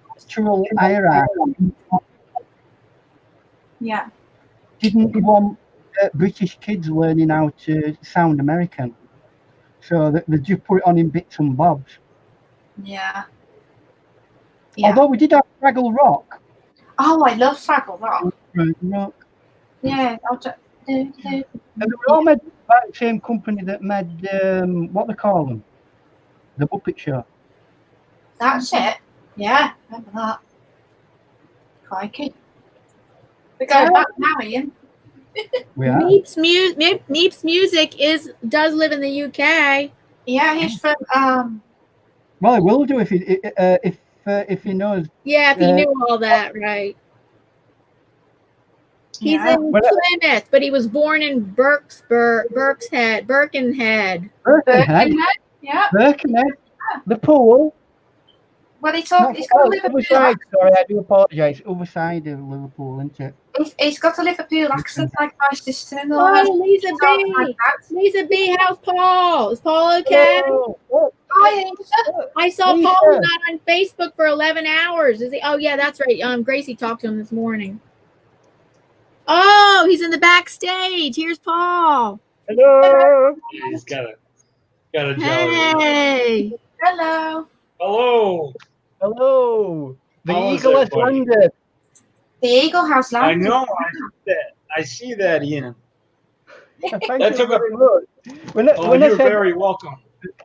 cultural hierarchy. Yeah. Didn't want British kids learning how to sound American, so they just put it on in bits and bobs. Yeah. Although we did have Fraggle Rock. Oh, I love Fraggle Rock. No. Yeah, I'll just do. And they were all made by the same company that made what they call them, the Muppet Show. That's it. Yeah, remember that. Crikey. We're going back now, Ian. We are. Meep's music does live in the UK. Yeah, he's from Well, he will do if he knows. Yeah, if you knew all that, right? He's Yeah. in Plymouth, but he was born in Birkenhead. Birkenhead. Birkenhead. Yeah. Birkenhead. The pool. Well, he's got a Liverpool Sorry, accent. I do apologise. Other side of Liverpool, isn't it? He's got a Liverpool accent like my sister-in-law. Oh, Lisa B. Like that. Lisa B. How's Paul? Is Paul okay? Oh, Hi, Lisa. I saw Lisa. Paul was not on Facebook for 11 hours. Is he? Oh, yeah, that's right. Gracie talked to him this morning. Oh, he's in the backstage. Here's Paul. hello. He's got a jelly. Hey. Hello. Hello. Hello. The How is eagle has everybody? landed. The eagle has I landed. know. I see that, Ian. Thank That you took a- very much. When I You're said very welcome.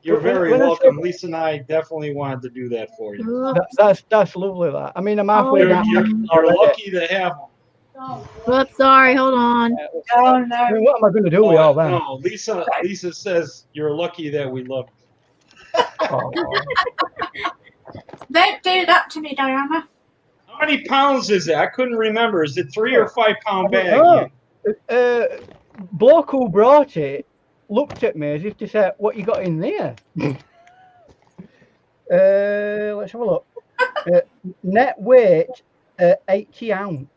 You're very when I welcome. said- Lisa and I definitely wanted to do that for you. that's lovely. That I mean, I'm halfway You're, down. you're lucky to have them. Oops, sorry. Hold on. Oh, I no. mean, what am I going to do with all that? No, Lisa says you're lucky that we love you. Oh. Don't do that to me, Diana. How many pounds is it? I couldn't remember. Is it 3 or 5 pound bag? Oh. Ian? Bloke who brought it looked at me as if to say, "What you got in there?" Let's have a look. Net weight 80 ounce.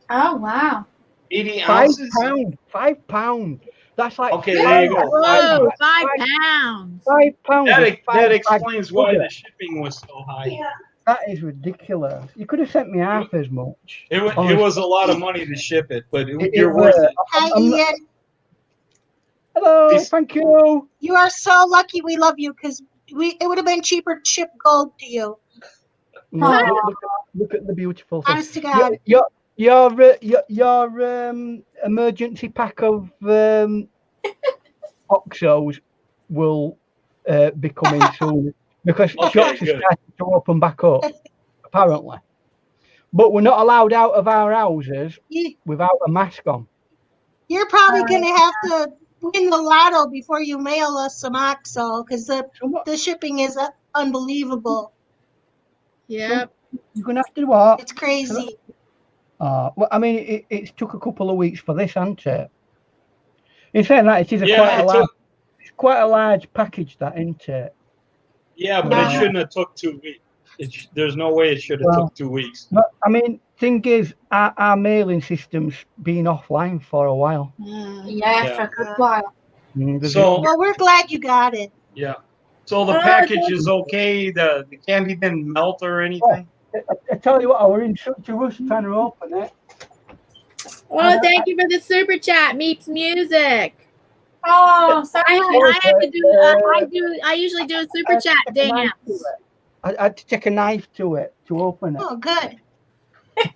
Oh, wow. 80 5 ounces? pound. 5 pound. That's like Okay, there you go. Whoa, 5 pounds. 5 pounds. That, is that 5 explains why sugar. the shipping was so high. That is ridiculous. You could have sent me half as much. It was a lot of money to ship it, but was. you're worth it. Hi, I'm not- Ian. Hello, It's- thank you. You are so lucky we love you because it would have been cheaper to ship gold to you. No, Oh. look at the beautiful thing. Honest to God. Your emergency pack of Oxos will be coming soon because Okay, shops are good. starting to open back up, apparently. But we're not allowed out of our houses You, without a mask on. you're probably going to have to win the lotto before you mail us some OXO because the shipping is unbelievable. Yep. You're gonna have to do what? It's crazy. Well, I mean, it's took a couple of weeks for this, hasn't it? In saying that, it is quite a large package, that, isn't it? Yeah, but it shouldn't have took 2 weeks. There's no way it should have took 2 weeks. No, I mean, thing is, our mailing system's been offline for a while. Yeah, for a good while. So Well, we're glad you got it. yeah, so the package is okay. The candy didn't melt or anything. I tell you what, I were in such a rush trying to open it. Oh, thank you for the super chat, Meep's Music. Oh, thank I you. have to do. I usually do a super chat dance. I had to take a knife to it to open it. Oh, good. I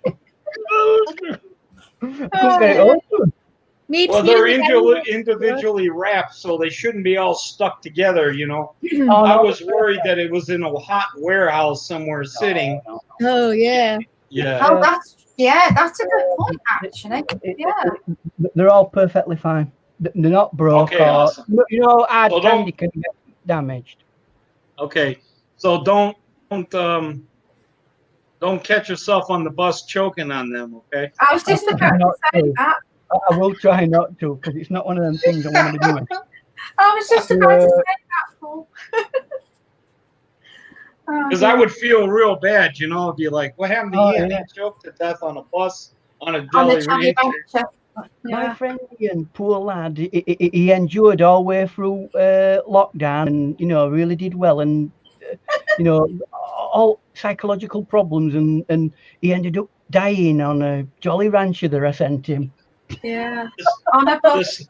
couldn't get it open. Meep's Well, they're Music. individually wrapped, so they shouldn't be all stuck together. Oh, I no. was worried that it was in a hot warehouse somewhere sitting. Oh yeah. Yeah. Oh, that's a good point, actually. Yeah. They're all perfectly fine. They're not broke. Okay, or, awesome. Hard So candy can get damaged. Okay. So don't catch yourself on the bus choking on them. Okay. I was just about to say that. I will try not to, because it's not one of them things I want to be doing. I was just about to say that, Paul. Because I would feel real bad, be like, what happened to Ian? Yeah. He choked to death on a bus on a On Jolly the Johnny Rancher. Rancher. My Yeah. friend Ian, poor lad, he endured all the way through lockdown and, really did well. And, all psychological problems. And he ended up dying on a Jolly Rancher that I sent him. Yeah. On a bus.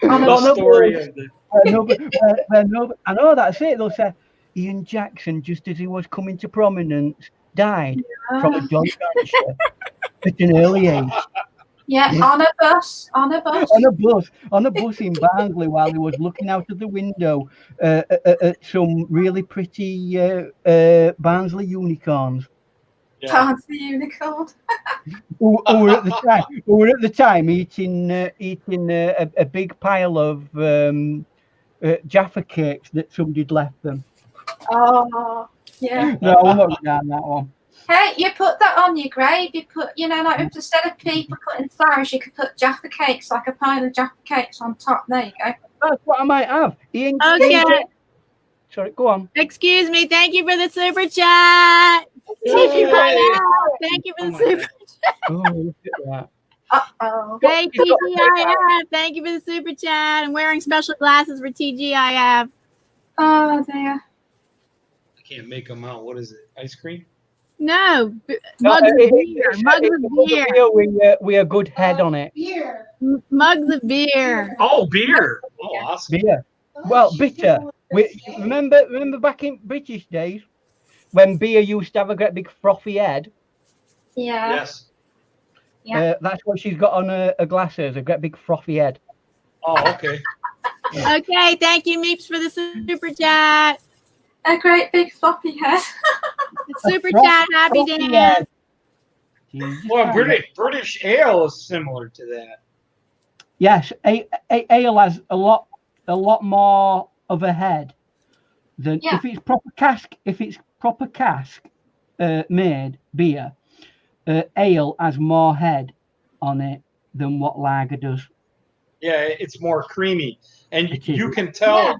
On a The bus. story of the I know that's it. They'll say Ian Jackson, just as he was coming to prominence, died from a Jolly Rancher at an early age. Yeah, on a bus. On a bus. On a bus in Barnsley while he was looking out of the window at some really pretty Barnsley unicorns. Yeah. Fancy unicorn. Who were at the time eating a big pile of Jaffa cakes that somebody'd left them. Oh, yeah. No, we're not down that one. Hey, you put that on your grave. You put, like instead of people putting flowers, you could put Jaffa cakes, like a pile of Jaffa cakes on top. There you go. That's what I might have. Ian, Okay. Sorry, go on. Excuse me. Thank you for the super chat. Thank you for the super chat. Oh, look at that. Uh-oh. Hey, TGIF. Thank you for the super chat. I'm wearing special glasses for TGIF. Oh, there. I can't make them out. What is it? Ice cream? No, mugs of beer. Mugs of beer. We a good head on it. Beer. Mugs of beer. Oh, beer. Oh, awesome. Beer. Well, bitter. Remember back in British days when beer used to have a great big frothy head? Yeah. Yes. Yeah. That's what she's got on her glasses, a great big frothy head. Oh, okay. Okay, thank you, Meeps, for the super chat. A great big floppy head. Super chat, happy dance. Well, British ale is similar to that. Yes, ale has a lot more of a head than if it's proper cask. If it's proper cask made beer, ale has more head on it than what lager does. Yeah, it's more creamy, and you can tell. Yeah.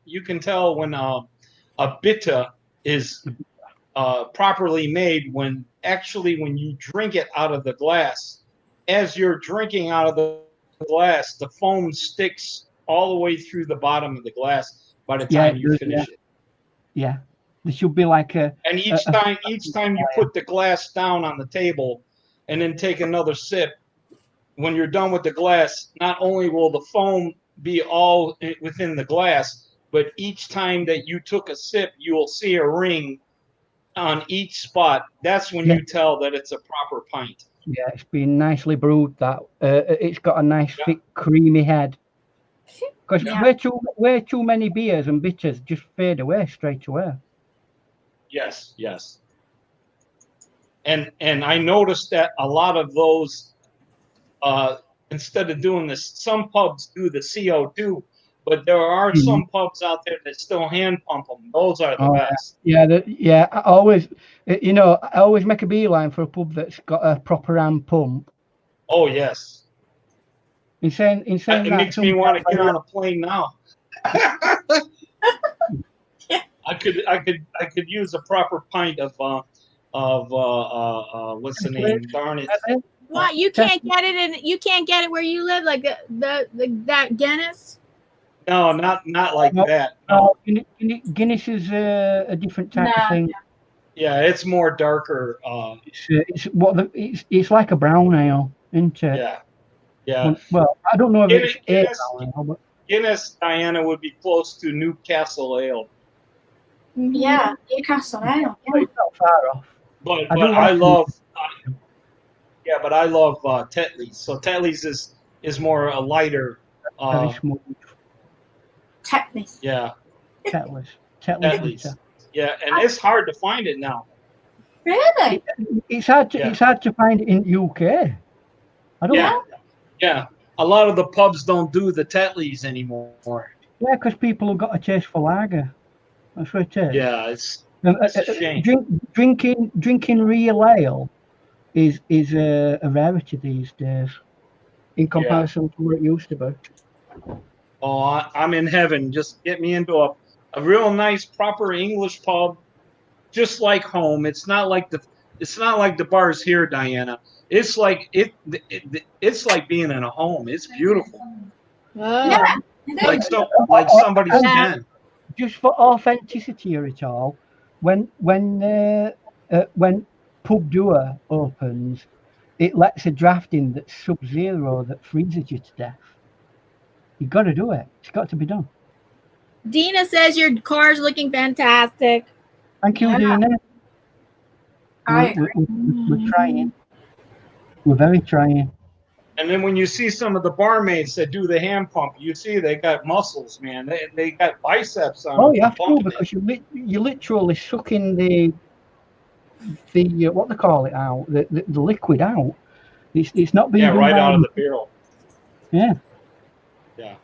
You can tell when a bitter is properly made when you drink it out of the glass. As you're drinking out of the glass, the foam sticks all the way through the bottom of the glass by the time you finish it. Yeah, there should be like a. And each time you put the glass down on the table, and then take another sip, when you're done with the glass, not only will the foam be all within the glass, but each time that you took a sip, you will see a ring on each spot. That's when you tell that it's a proper pint. Yeah, it's been nicely brewed. That it's got a nice thick, creamy head. Because way too many beers and bitters just fade away straight away. Yes. And I noticed that a lot of those, instead of doing this, some pubs do the CO2. But there are some pubs out there that still hand pump them. Those are the best. Yeah. I always make a beeline for a pub that's got a proper hand pump. Oh yes. In saying it that, makes me want to get on a plane now. I could use a proper pint of what's the name? Darn it. What, you can't get it where you live, like that Guinness? No, not like that. No. Guinness is a different type of thing. Yeah, it's more darker. It's like a brown ale, isn't it? Yeah. Well, I don't know if it's brown ale, but Guinness, Diana, would be close to Newcastle ale. Yeah, Newcastle ale. Yeah. It's not far off. But I love Tetley's. So Tetley's is more a lighter. Very smooth. Tetley's. Yeah. Tetley's. Yeah, and it's hard to find it now. Really? It's hard to find it in UK. I don't know. Yeah. A lot of the pubs don't do the Tetley's anymore. Yeah, because people have got a taste for lager. That's what it is. Yeah, it's a shame. Drinking real ale is a rarity these days in comparison to what it used to be. Oh, I'm in heaven. Just get me into a real nice, proper English pub, just like home. It's not like the bars here, Diana. It's like it's like being in a home. It's beautiful. Oh. Like somebody's den. Just for authenticity of it all, when Pub Doer opens, it lets a draft in that's sub-zero that freezes you to death. You got to do it. It's got to be done. Dina says your car's looking fantastic. Thank you, Dina. We're trying. We're very trying. And then when you see some of the barmaids that do the hand pump, you see they got muscles, man. They got biceps on them. Oh, you have to pumping because you're literally sucking the what they call it out, the liquid out. It's not being done right by out of the barrel. Yeah. Yeah.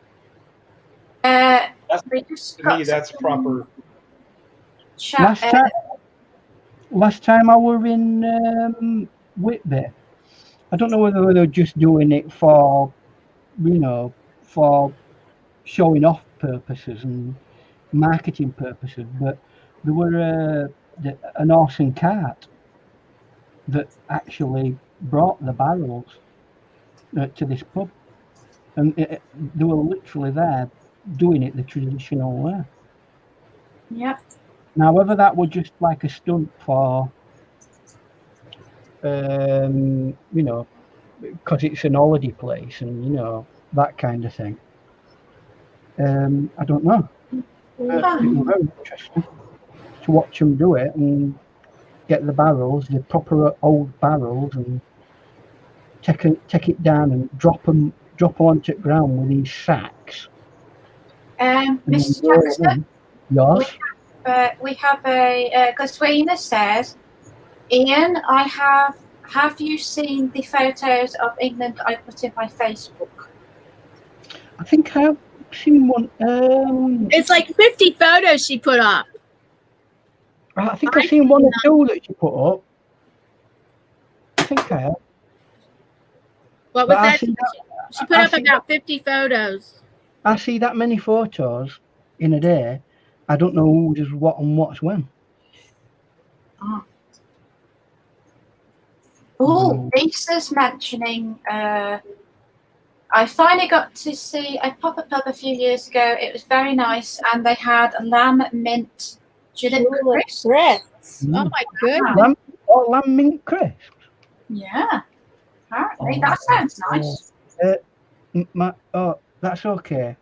To me, that's proper. Last time I were in Whitby, I don't know whether they were just doing it for, for showing off purposes and marketing purposes, but there were an horse and cart that actually brought the barrels to this pub, and they were literally there doing it the traditional way. Yep. Now, whether that was just like a stunt for, because it's an holiday place and that kind of thing, I don't know. It was very interesting to watch them do it and get the barrels, the proper old barrels, and take it down and drop them onto the ground with these sacks. Mr. Jackson, yes. We have a Goswina says, Ian, have you seen the photos of England I put in my Facebook? I think I've seen one. It's like 50 photos she put up. I think I've seen one or two that she put up. I think I have. What was that? She put up about 50 photos. I see that many photos in a day. I don't know who does what and what's when. Lisa's mentioning, I finally got to see a pop-up pub a few years ago. It was very nice, and they had lamb mint julep crisps. Oh my goodness. Lamb mint crisps? Yeah. Apparently, that sounds nice. That's okay.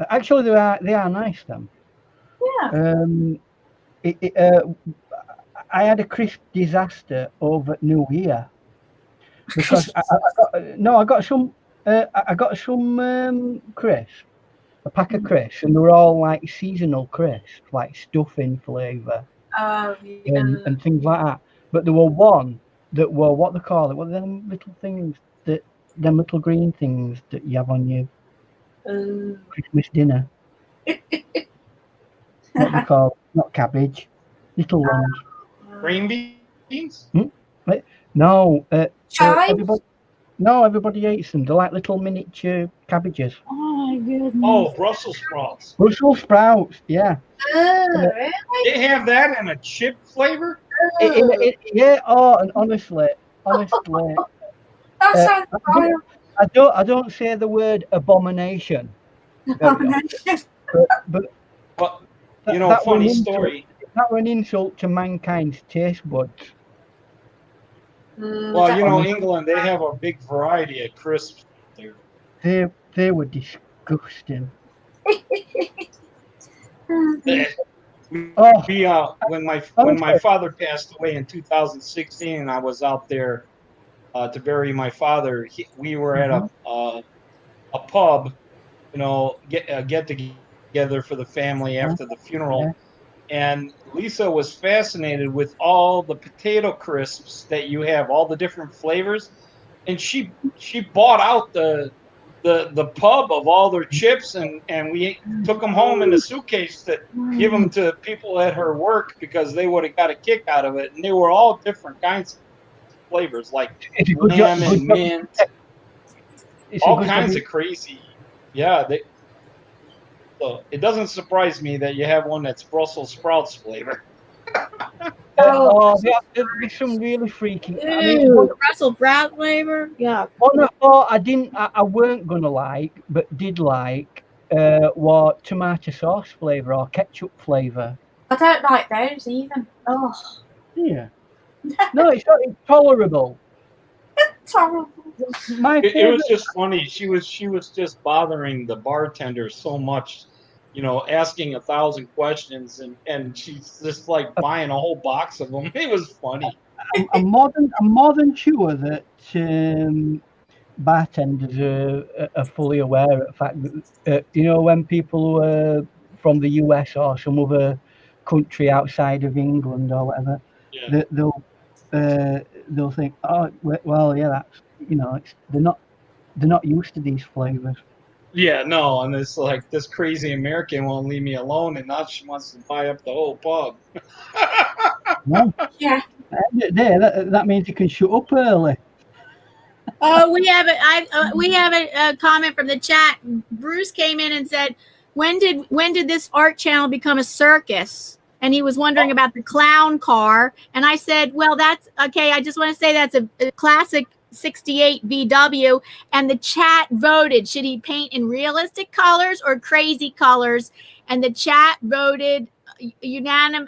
Actually, they are nice, them. Yeah. I had a crisp disaster over at New Year because I got some crisps, a pack of crisps, and they were all like seasonal crisps, like stuffing flavour and things like that. But there were one that were what they call it, what are them little things them little green things that you have on your Christmas dinner. What they call, not cabbage, little ones. Green beans? No, chives? Everybody eats them. They're like little miniature cabbages. Oh my goodness. Oh, Brussels sprouts. Brussels sprouts, yeah. Really? They have that in a chip flavor? Yeah. Oh, and honestly, That sounds horrible. I don't say the word abomination. Abomination. But funny story. That was an insult to mankind's taste buds. Well, England, they have a big variety of crisps there. They were disgusting. When my father passed away in 2016, and I was out there to bury my father, we were at a pub, get together for the family after the funeral. And Lisa was fascinated with all the potato crisps that you have, all the different flavors, and she bought out the pub of all their chips, and we took them home in a suitcase to give them to people at her work because they would have got a kick out of it, and they were all different kinds of flavors, like lemon, mint, all kinds of crazy. Yeah, so it doesn't surprise me that you have one that's Brussels sprouts flavor. There's some really freaky. Brussels sprout flavor. Yeah. One I thought I weren't gonna like, but did like, was tomato sauce flavor or ketchup flavor. I don't like those even. Oh. Yeah. No, it's not intolerable. Terrible. It was just funny. She was just bothering the bartender so much, asking 1,000 questions, and she's just like buying a whole box of them. It was funny. I'm more than sure that bartenders are fully aware of the fact that when people who are from the US or some other country outside of England or whatever, Yeah. that they'll think, oh well, yeah, that's they're not used to these flavors. Yeah, no, and it's like this crazy American won't leave me alone, and now she wants to buy up the whole pub. No, Yeah. that means you can shut up early. Oh, we have a comment from the chat. Bruce came in and said, when did this art channel become a circus? And he was wondering about the clown car. And I said, well, that's okay. I just want to say that's a classic 68 VW. And the chat voted, should he paint in realistic colors or crazy colors? And the chat voted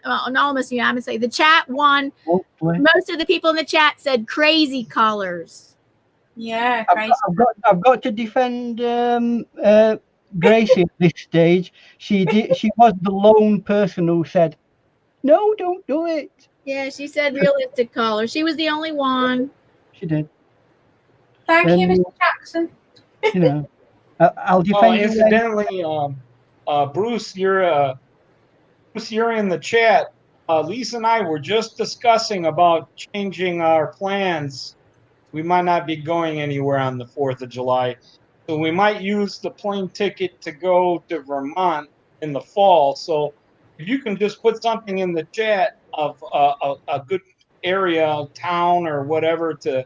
almost unanimously. The chat won. Hopefully. Most of the people in the chat said crazy colors. Yeah, crazy. I've got to defend Gracie at this stage. She was the lone person who said, "No, don't do it." Yeah, she said realistic color. She was the only one. She did. Thank you, Mr. Jackson. I'll Oh, defend you. incidentally, Bruce, you're in the chat. Lisa and I were just discussing about changing our plans. We might not be going anywhere on the 4th of July. So we might use the plane ticket to go to Vermont in the fall. So if you can just put something in the chat of a good area, town, or whatever to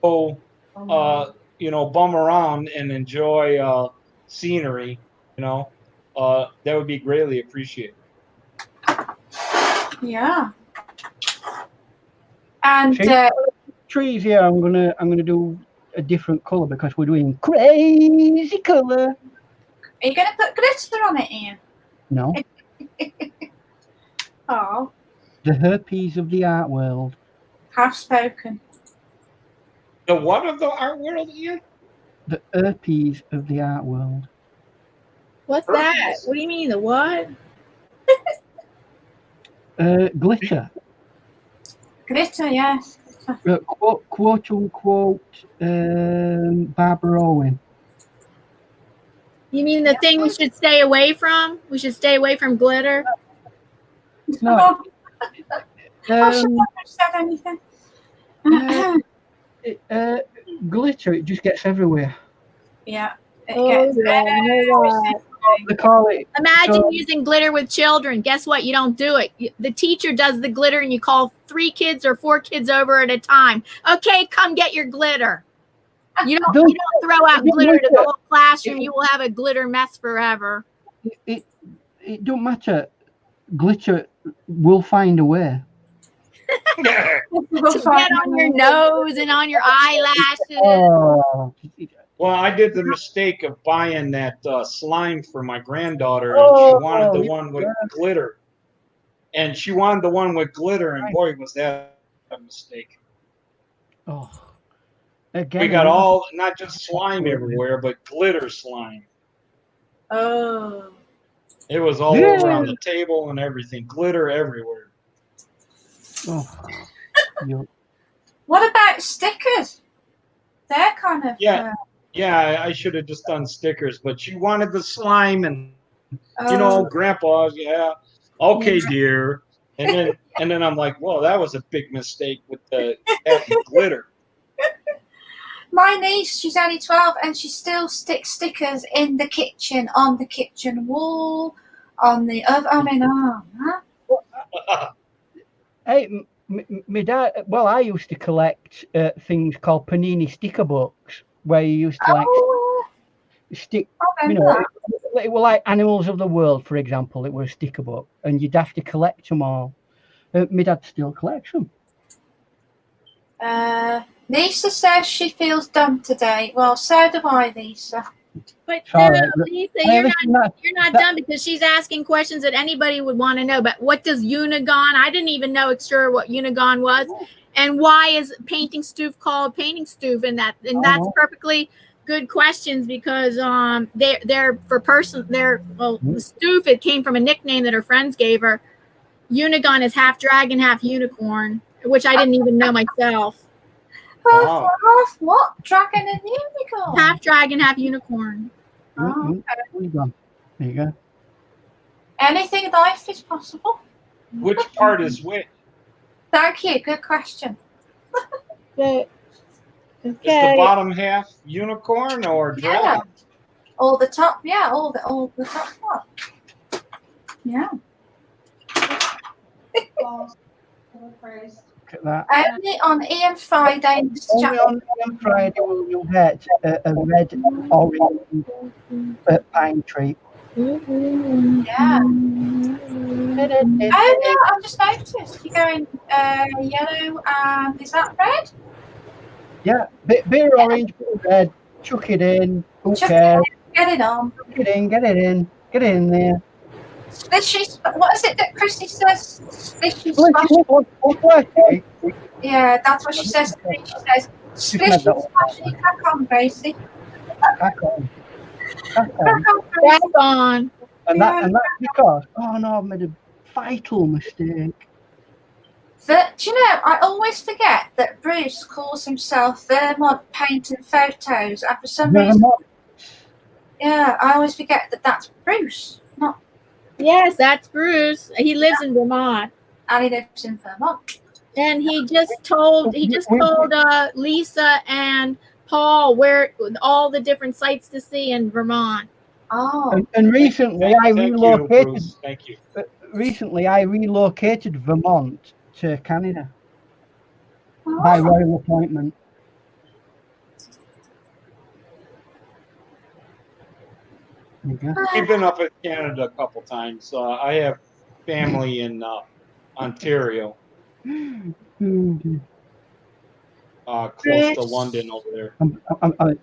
go, bum around and enjoy scenery, that would be greatly appreciated. Yeah. And trees here, I'm gonna do a different color because we're doing crazy color. Are you gonna put glitter on it, Ian? No. Oh. The herpes of the art world. Have spoken. The what of the art world, Ian? The herpes of the art world. What's that? What do you mean, the what? Glitter. Glitter, yes. Quote unquote Barbara Owen. You mean the thing we should stay away from? We should stay away from glitter? No. I should not have said anything. Glitter, it just gets everywhere. Yeah. It Oh, gets yeah. They call it. Imagine using glitter with children. Guess what? You don't do it. The teacher does the glitter and you call 3 kids or 4 kids over at a time. Okay, come get your glitter. You don't throw out glitter to the whole classroom. You will have a glitter mess forever. It don't matter. Glitter will find a way. To get on your nose and on your eyelashes. Oh. Well, I did the mistake of buying that slime for my granddaughter, and she wanted the one with glitter. And she wanted the one with glitter, and boy, was that a mistake. Oh. Again, We got not just slime everywhere, but glitter slime. Oh. It was all over on the table and everything. Glitter everywhere. Oh. What about stickers? They're kind of... Yeah, I should have just done stickers, but she wanted the slime, and Grandpa, okay, dear. And then I'm like, whoa, that was a big mistake with the glitter. My niece, she's only 12, and she still sticks stickers in the kitchen, on the kitchen wall, on the other. I mean, Hey, my dad. Well, I used to collect things called panini sticker books, where you used to stick. It were like Animals of the World, for example. It was a sticker book, and you'd have to collect them all. My dad still collects them. Lisa says she feels dumb today. Well, so do I, Lisa. But Sorry. Lisa, you're not done because she's asking questions that anybody would want to know. But what does Unigon? I didn't even know what Unigon was, and why is painting stoof called painting stoof? And that's perfectly good questions because they're for person. The stoof. It came from a nickname that her friends gave her. Unigon is half dragon, half unicorn. which I didn't even know myself. Wow. Half what? Dragon and unicorn? Half dragon, half unicorn. Oh, Where you gone? There you go. anything in life is possible. Which part is which? Thank you. Good question. But, Is the bottom half unicorn or dragon? All the top, yeah, all the top part. Yeah. Look at that. Only on Ian Friday, Mr. Only Jackson. on Friday will you get a red orange pine tree. Yeah. Oh yeah, I've just noticed you're going yellow and is that red? Yeah, bit of orange, bit of red. Chuck it in. Who Chuck it cares? Get it on. Get it in. Get it in. Get it in there. Splishy, what is it that Christy says? Splishy Splashy. Yeah, that's what she says to me. She says, splishy splashy, crack on, Gracie. Crack on. Crack on. Back on. And that's because, oh no, I've made a vital mistake. Do you know, I always forget that Bruce calls himself Vermont Painting Photos, and for some reason, yeah, I always forget that that's Bruce, not. Yes, that's Bruce. He lives in Vermont. And he lives in Vermont. And he just told Lisa and Paul where all the different sites to see in Vermont. Oh. And recently I relocated. Thank you. Recently I relocated Vermont to Canada by royal appointment. There you go. We've been up in Canada a couple times. I have family in Ontario, close to London over there.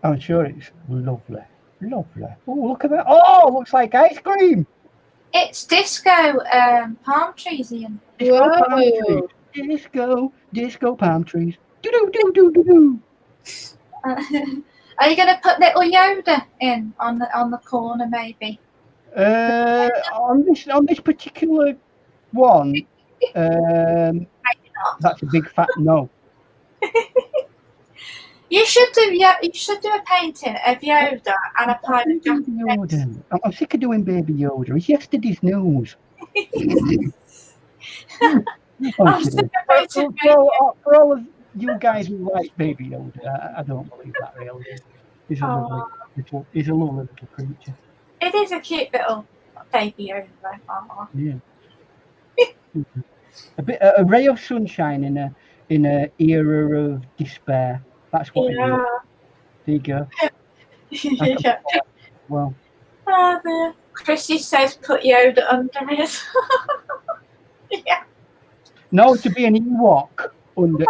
I'm sure it's lovely. Lovely. Oh, look at that. Oh, looks like ice cream. It's disco palm trees, Ian. Disco palm trees. Disco palm trees. Do. Are you going to put little Yoda in on the corner, maybe? On this particular one, that's a big fat no. You should do a painting of Yoda and a pirate jacket. I'm sick of doing Baby Yoda. It's yesterday's news. For all of you guys who like Baby Yoda, I don't believe that really. He's a lovely little creature. It is a cute little Baby Yoda. Yeah. a ray of sunshine in a era of despair. That's what it is. There you go. Yeah. Well. Oh, Chrissy says put Yoda under it. Yeah. No, to be an Ewok under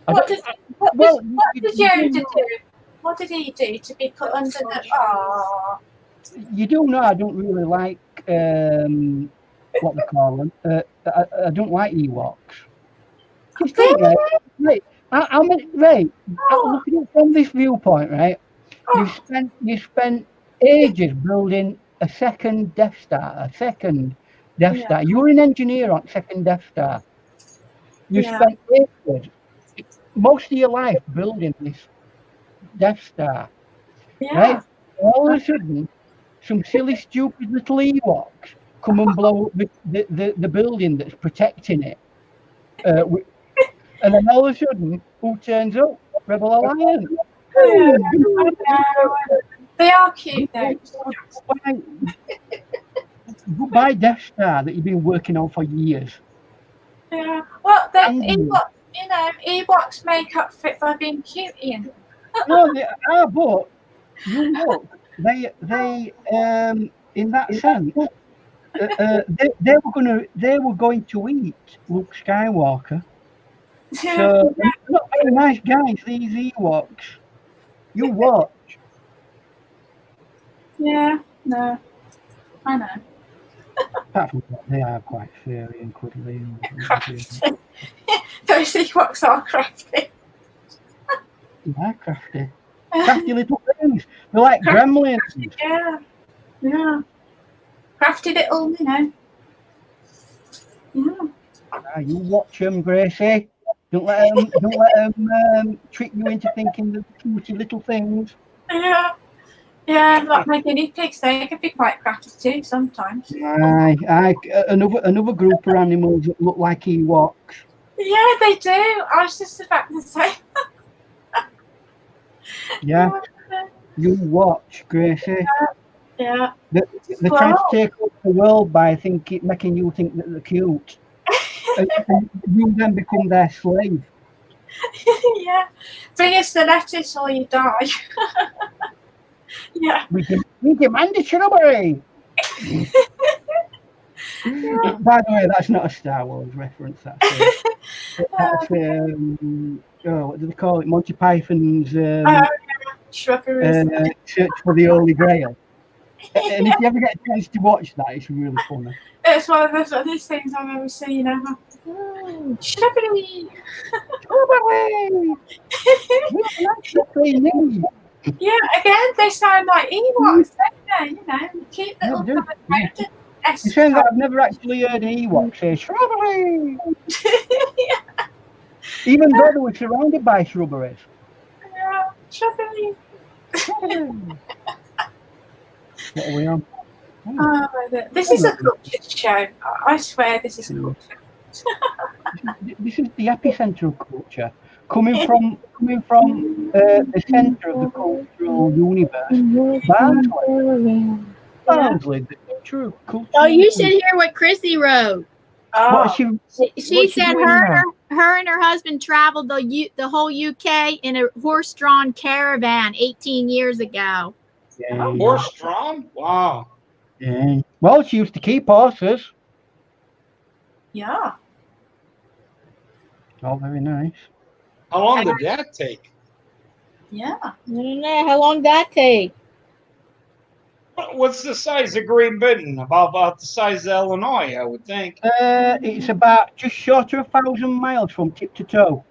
What did Yoda do? What did he do to be put under the? Oh. You do know I don't really like what they call them. I don't like Ewoks. Just think, right? Looking at it from this viewpoint, right? You spent ages building a second Death Star, Star. You were an engineer on second Death Star. You spent ages, most of your life, building this Death Star, right? All of a sudden, some silly, stupid little Ewoks come and blow up the building that's protecting it. And then all of a sudden, who turns up? Rebel Alliance. They are cute, though. Goodbye Death Star that you've been working on for years. Yeah. Well, Ewoks make up for it by being cute, Ian. No, they are, but you look, they in that sense, they were going to eat Luke Skywalker. So they're not very nice guys, these Ewoks. You watch. Yeah, no, I know. Apart from that, they are quite furry and cuddly. Crafty. Those Ewoks are crafty. They are crafty. Crafty little things. They're like gremlins. Yeah. Crafty little, Yeah. You watch them, Gracie. Don't let them trick you into thinking they're cutesy little things. Yeah. Yeah, like my guinea pigs, they can be quite crafty too sometimes. Another group of animals that look like Ewoks. Yeah, they do. I was just about to say. Yeah, you watch, Gracie. Yeah. They're trying to take over the world by making you think that they're cute. And you then become their slave. Yeah. Bring us the lettuce or you die. Yeah. We demand a shrubbery. By the way, that's not a Star Wars reference. That's what do they call it? Monty Python's Shrubberies. Search for the Holy Grail. And if you ever get a chance to watch that, it's really funny. It's one of the funniest things I've ever seen. Shrubbery. Yeah, again, they sound like Ewoks, don't they? You know, cute little Yeah, kind of You're saying that I've never actually heard an Ewok say shrubbery, Yeah, even though they were surrounded by shrubberies. yeah, shrubbery. What are we on? Oh, my God. This is a cultured show. I swear this is culture. This is the epicenter of culture, coming from the center of the cultural universe. Barnsley, the true culture. Oh, you should hear what Chrissy wrote. What Oh, She said her and her husband traveled the whole UK in a horse-drawn caravan 18 years ago. Yeah. Horse-drawn? Wow. Yeah. Well, she used to keep horses. yeah. Oh, very nice. How long did that take? Yeah. I don't know. How long did that take? What's the size of Great Britain? About the size of Illinois, I would think. It's about just short of 1,000 miles from tip to toe.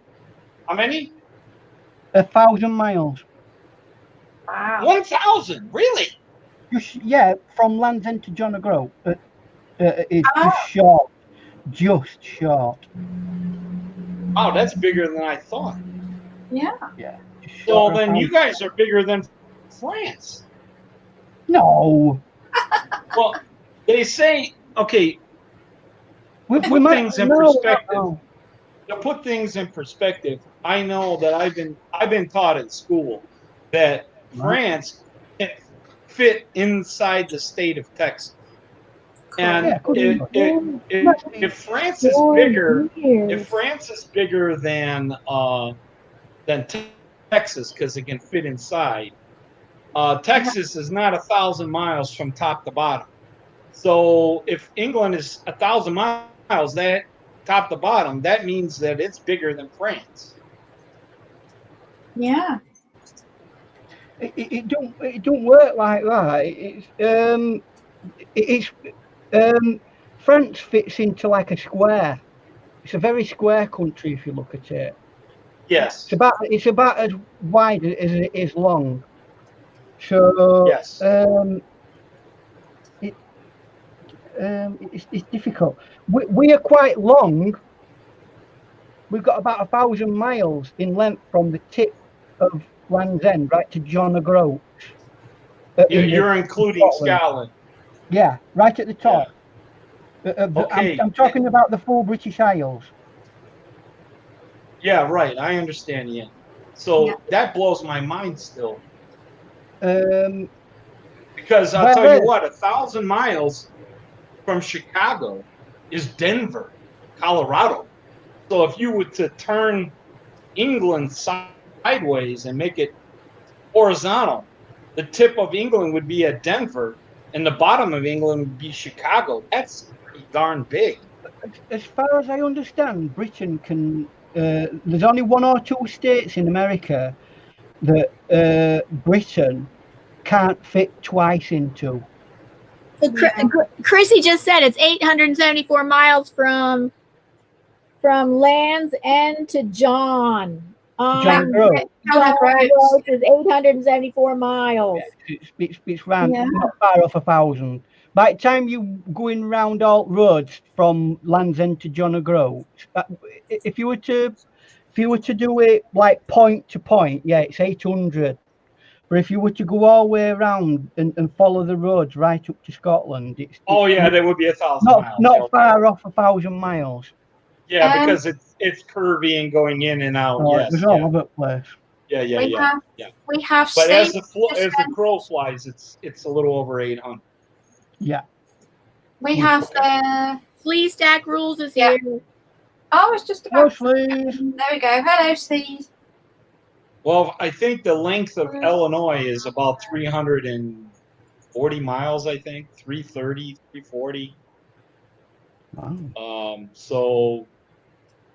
How many? 1,000 miles. Wow. 1,000? Really? Yeah, from Land's End to John O'Groat. It's just short. Just short. Oh, that's bigger than I thought. Yeah. Yeah. So then you guys are bigger than France. No. Well, they say, okay, We put might, things in perspective. To put things in perspective, I know that I've been taught at school that France can fit inside the state of Texas. And if France is bigger, than Texas, because it can fit inside, Texas is not 1,000 miles from top to bottom. So if England is 1,000 miles, that top to bottom, that means that it's bigger than France. Yeah. It don't work like that. France fits into like a square. It's a very square country if you look at it. Yes. It's about as wide as it is long. So yes. It's difficult. We are quite long. We've got about 1,000 miles in length from the tip of Land's End right to John O'Groat. You're including Scotland. Yeah, right at the top. Yeah. Okay. I'm talking about the full British Isles. Yeah, right. I understand, Ian. So that blows my mind still. Because I'll tell you what, 1,000 miles from Chicago is Denver, Colorado. So if you were to turn England sideways and make it horizontal, the tip of England would be at Denver, and the bottom of England would be Chicago. That's pretty darn big. As far as I understand, Britain can. There's only 1 or 2 states in America that Britain can't fit twice into. Chrissy just said it's 874 miles from Land's End to John. John O'Groat. John O'Groat is 874 miles. It's round, not far off 1,000. by the time you going round all roads from Land's End to John O'Groats, if you were to do it like point to point, yeah, it's 800. But if you were to go all the way around and follow the roads right up to Scotland, it's Oh yeah, that would be 1,000 not miles. not Yeah, far off 1,000 miles. yeah, because it's curvy and going in and out. Oh, Yes, it was all over the place. yeah. We have But as Steve the crow flies, it's a little over 800. Yeah. we have Flea Stack Rules is Yeah. here. oh, it's just No about sleeves. there we go. Hello, Steve. Well, I think the length of Illinois is about 340 miles. I think 330, 340. Wow. So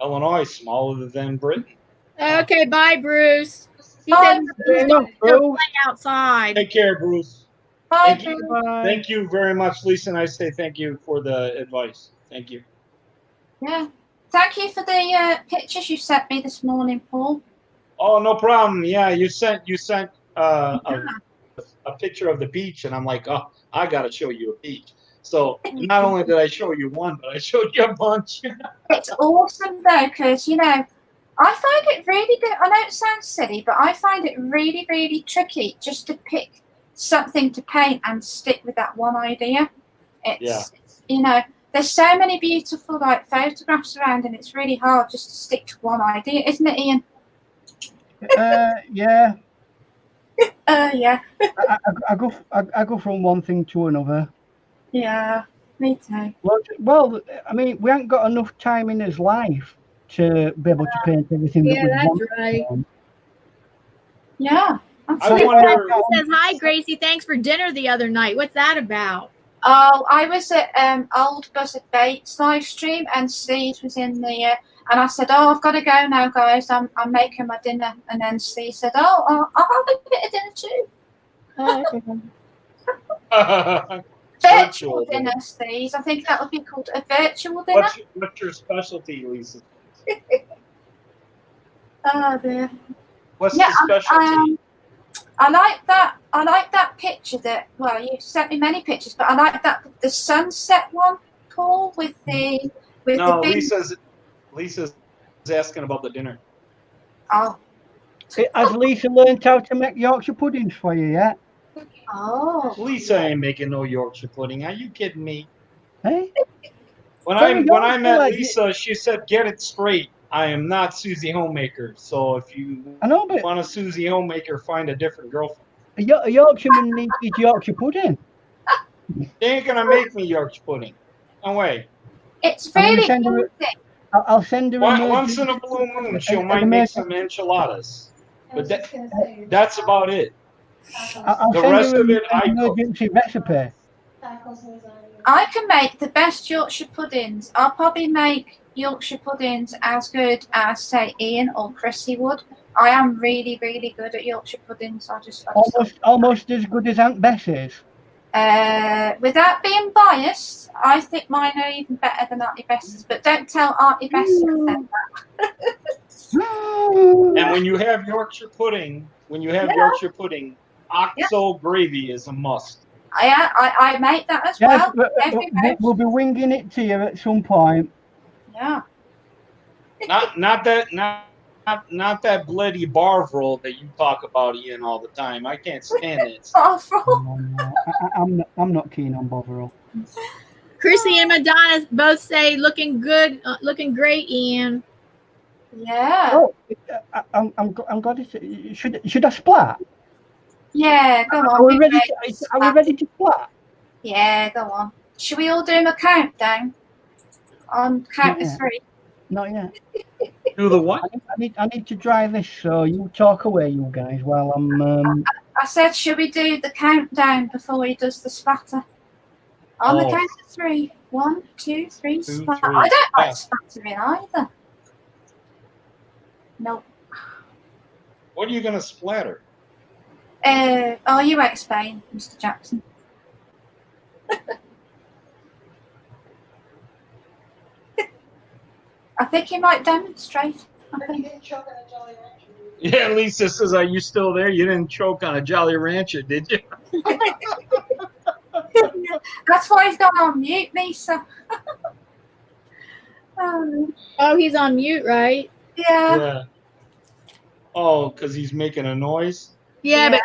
Illinois is smaller than Britain. Okay, bye, Bruce. He Bye, said Fair he's enough, still Bruce. play outside. Take care, Bruce. Bye, Thank you. Bruce. Bye. Thank you very much, Lisa, and I say thank you for the advice. Thank you. Yeah. Thank you for the pictures you sent me this morning, Paul. Oh, no problem. Yeah, you sent a picture of the beach, and I'm like, oh, I gotta show you a beach. So not only did I show you one, but I showed you a bunch. It's awesome though, because I find it really good. I know it sounds silly, but I find it really, really tricky just to pick something to paint and stick with that one idea. It's there's so many beautiful like photographs around, and it's really hard just to stick to one idea, isn't it, Ian? Yeah. Yeah. I go from one thing to another. Yeah, me too. Well, I mean, we haven't got enough time in his life to be able to paint everything that we want. right. Yeah. I wonder. He says, hi, Gracie. Thanks for dinner the other night. What's that about? Oh, I was at Old Buzzard Bates live stream, and Steve was in the and I said, "Oh, I've got to go now, guys. I'm making my dinner." And then Steve said, "Oh, I'll have a bit of dinner too." Virtual dinner, Steve. I think that would be called a virtual dinner. What's your specialty, Lisa? Oh dear. What's the specialty? I like that picture that. Well, you sent me many pictures, but I like the sunset one, Paul, with the big. Lisa's asking about the dinner. Oh. Has Lisa learned how to make Yorkshire puddings for you yet? Oh. Lisa ain't making no Yorkshire pudding. Are you kidding me? Hey? When I met Lisa, she said, "Get it straight. I am not Susie Homemaker. So if you want a Susie Homemaker, find a different girlfriend." A Yorkshireman needs his Yorkshire pudding. They ain't gonna make me Yorkshire pudding. No way. It's really easy. I'll send her once in a blue moon. She might make some enchiladas, but that's about it. The rest of it, I cook. Emergency recipe. I can make the best Yorkshire puddings. I'll probably make Yorkshire puddings as good as, say, Ian or Chrissy would. I am really, really good at Yorkshire puddings. Almost as good as Aunt Bessie's. Without being biased, I think mine are even better than Auntie Bessie's. But don't tell Auntie Bessie I said that. And when you have Yorkshire pudding, oxo gravy is a must. I make that as well. We'll be winging it to you at some point. Yeah. Not that bloody Barvril that you talk about, Ian, all the time. I can't stand it. No, I'm not keen on Bovril. Chrissy and Madonna both say looking good, looking great, Ian. Yeah. Oh, I'm glad it's. Should I splat? Yeah, go on. Are we ready to splat? Yeah, go on. Should we all do a countdown? On count to 3. Not yet. Do the what? I need to dry this, so you talk away, you guys, while I'm. I said, should we do the countdown before he does the splatter? On the count of 3. 1, 2, 3, splatter. I don't like splattering either. Nope. What are you going to splatter? You explain, Mr. Jackson. I think he might demonstrate. Yeah, Lisa says, "Are you still there? You didn't choke on a Jolly Rancher, did you?" That's why he's gone on mute, Lisa. Oh, he's on mute, right? Yeah. Yeah. Oh, because he's making a noise. Yeah, but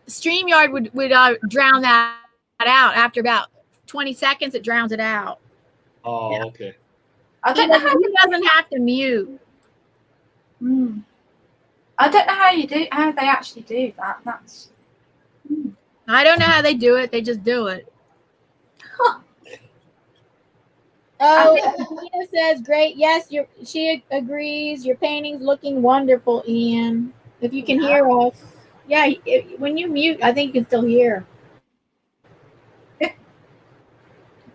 StreamYard would drown that out after about 20 seconds. It drowns it out. Oh, okay. I He don't know how doesn't, he doesn't have to mute. I don't know how they actually do that. That's I don't know how they do it. They just do it. Oh, Tina says, great. Yes, she agrees. Your painting's looking wonderful, Ian. If you can hear us. Yeah, when you mute, I think you can still hear.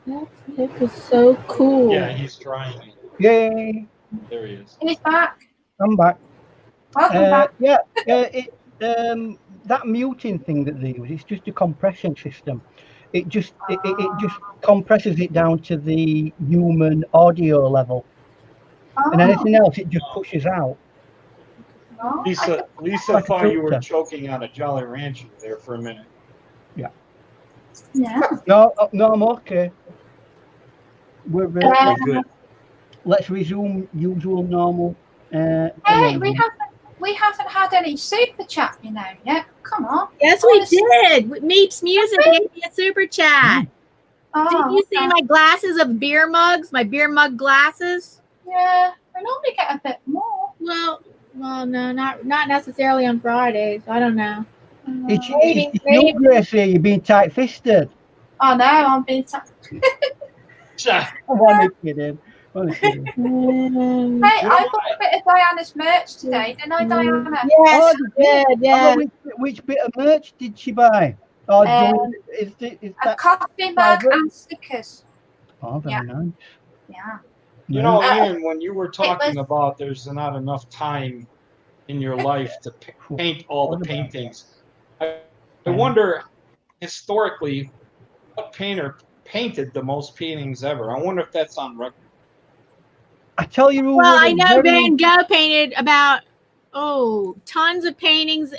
That is so cool. Yeah, he's trying it. Yay! There he is. he's back. I'm back. Welcome back. Yeah, that muting thing that they use, it's just a compression system. It just compresses it down to the human audio level, and anything else it just pushes out. Lisa Like a thought you were filter. choking on a Jolly Rancher there for a minute. Yeah. No, I'm okay. We're Good. let's resume usual normal. Hey, we haven't had any super chat, yet. Come on. Yes, we did. Meeps Music gave me a super chat. Did you see my glasses of beer mugs? My beer mug glasses? Yeah, we normally get a bit more. Well, no, not necessarily on Fridays. I don't know. It's you, Gracie. You're being tight-fisted. Oh no, I'm being. I'm only kidding. Hey, I got a bit of Diana's merch today, didn't I, Diana? Yes, yeah. Which bit of merch did she buy? Or is a coffee mug and stickers. Oh, very nice. Yeah. You know, Ian, when you were talking about there's not enough time in your life to paint all the paintings, I wonder historically what painter painted the most paintings ever. I wonder if that's on record. I tell you, well, I know Van Gogh painted about tons of paintings.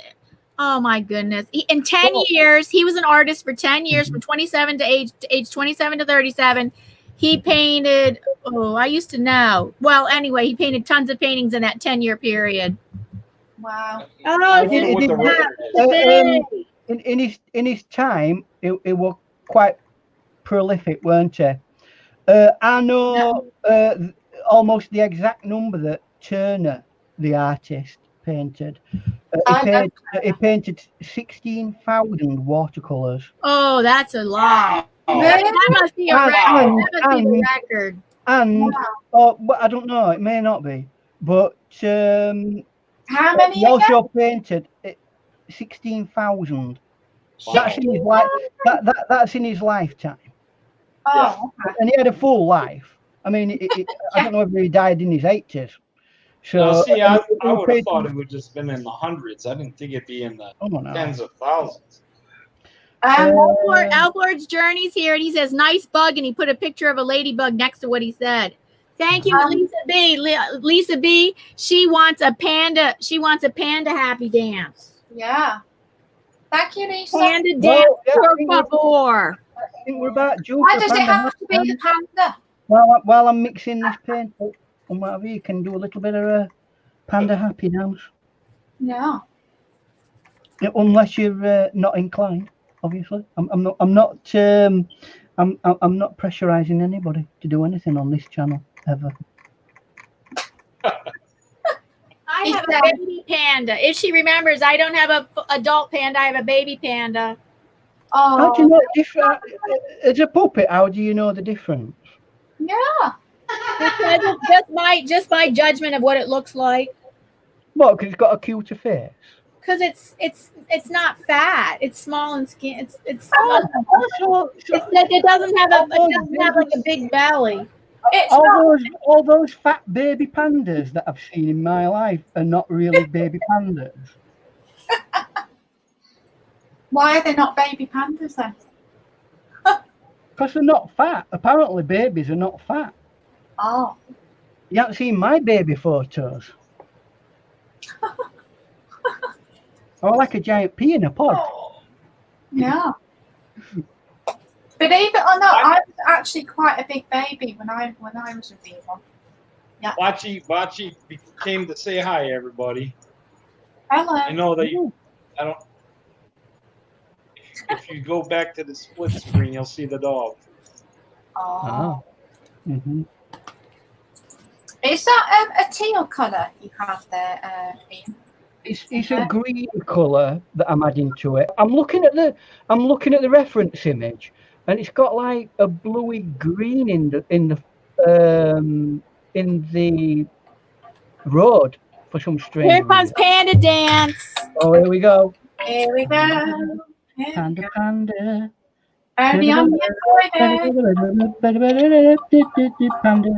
Oh my goodness! In 10 years, he was an artist for 10 years, from 27 to age 27 to 37. He painted. Oh, I used to know. Well, anyway, he painted tons of paintings in that 10-year period. Wow. Oh, in his time, it was quite prolific, weren't he? I know almost the exact number that Turner, the artist, painted. He painted 16,000 watercolors. Oh, that's a lot. That must be a record. And but I don't know. It may not be. But how many? He also painted 16,000. Wow. That's in his life. That's in his lifetime. Oh, okay. And he had a full life. I mean, I don't know if he died in his 80s. So see, I would have thought it would just been in the hundreds. I didn't think it'd be in the tens of thousands. Alford's Journey's here, and he says, nice bug, and he put a picture of a ladybug next to what he said. Thank you, Lisa B. Lisa B. She wants a panda. She wants a panda happy dance. Yeah. Thank you, Lisa. Panda dance, por favor. I think we're about due. Why does it have to be the panda? While I'm mixing this paint and whatever, you can do a little bit of a panda happy dance. Yeah. Unless you're not inclined, obviously. I'm not pressurizing anybody to do anything on this channel ever. I have a baby panda. If she remembers, I don't have an adult panda. I have a baby panda. Oh. How do you know the difference? As a puppet, how do you know the difference? Yeah. Because it's just my judgment of what it looks like. What? Because it's got a cuter face. Because it's not fat. It's small and skin. It doesn't have like a big belly. All those fat baby pandas that I've seen in my life are not really baby pandas. Why are they not baby pandas then? Because they're not fat. Apparently, babies are not fat. Oh. You haven't seen my baby photos. Oh, like a giant pea in a pod. Yeah. Believe it or not, I was actually quite a big baby when I was a Viva. Yeah. Bachi came to say hi, everybody. Hello. I know that I don't. If you go back to the split screen, you'll see the dog. Oh. Mm-hmm. Is that a teal colour you have there, Ian? It's a green colour that I'm adding to it. I'm looking at the reference image, and it's got like a bluey green in the road for some strange Here comes reason. Panda Dance. Oh, here we go. Here we go. Here we Panda, go. panda. Only on the Friday. Panda.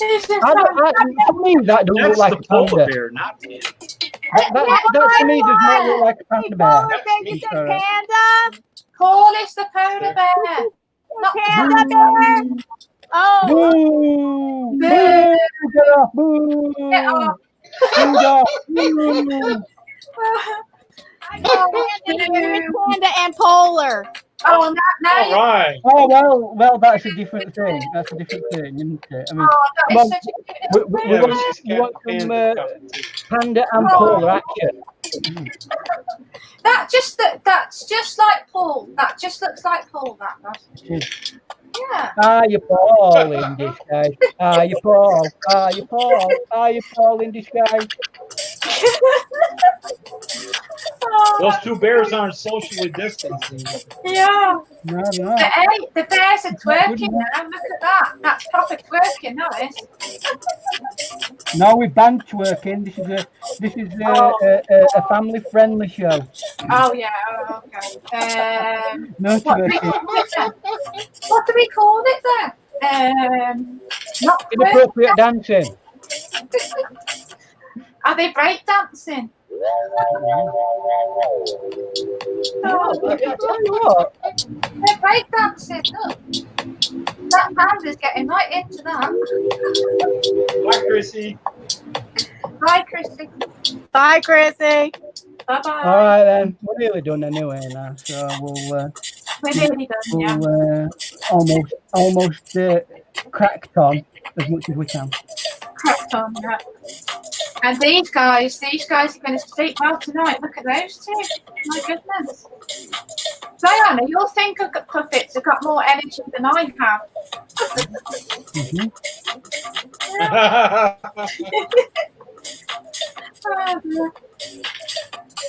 To me, that doesn't look That's like the a polar panda. bear, not me. That to me does not look like a panda bear. You said All right. panda? Paul is the polar bear. Not the Panda bear? Oh, Boo! Boo! Boo! Get off! Boo! Get off. Get off! Boo! panda and polar. Oh, now All you. right. Oh well, that's a different thing. That's a different thing, isn't it? I mean, Oh, come that on, is such a we, beautiful we, Yeah, we bear. but want, she's we got want some panda competition. panda and Oh. polar action. That's just like Paul. That just looks like Paul. That does. Yeah. Are you Paul in disguise? Are you Paul? Are you Paul? Are you Paul in disguise? Those two bears aren't socially distancing. Yeah. No. The bears are twerking now. Look at that. That's proper twerking, that is. No, we banned twerking. This is a family-friendly show. Oh yeah. Oh, okay. No What do we twerking. call it then? What do we call it then? Not twerking. Inappropriate dancing. Are they break dancing? Oh, I tell you what. they're break dancing. Look. That panda's getting right into that. Hi, Chrissy. Bye, Chrissy. Bye, Chrissy. Bye bye. All right then, we're nearly done anyway now, so we'll We're nearly done, yeah. almost cracked on as much as we can. Cracked on, yeah. And these guys are going to sleep well tonight. Look at those two. My goodness. Diana, you'll think puppets have got more energy than I have. Mm-hmm.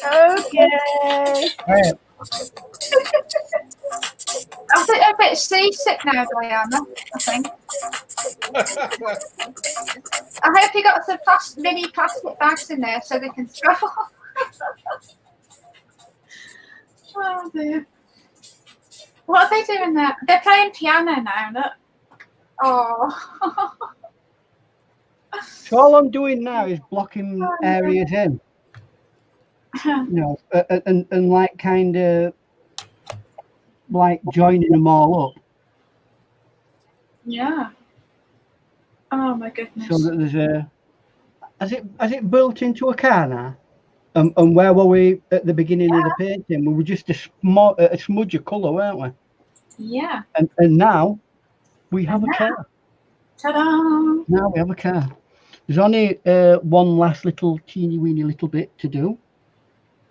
Okay. Right. I'm a bit seasick now, Diana, I think. I hope you got some mini plastic bags in there so they can travel. Oh dear. What are they doing there? They're playing piano now, look. Oh. So all I'm doing now is blocking areas in, you know, and like kind of like joining them all up, Yeah. Oh my goodness. so that there's has it built into a car now? And where were we at the beginning of the painting? We were just a smudge of colour, weren't we? Yeah. And now we have a car. Ta-da! Now we have a car. There's only one last little teeny weeny little bit to do.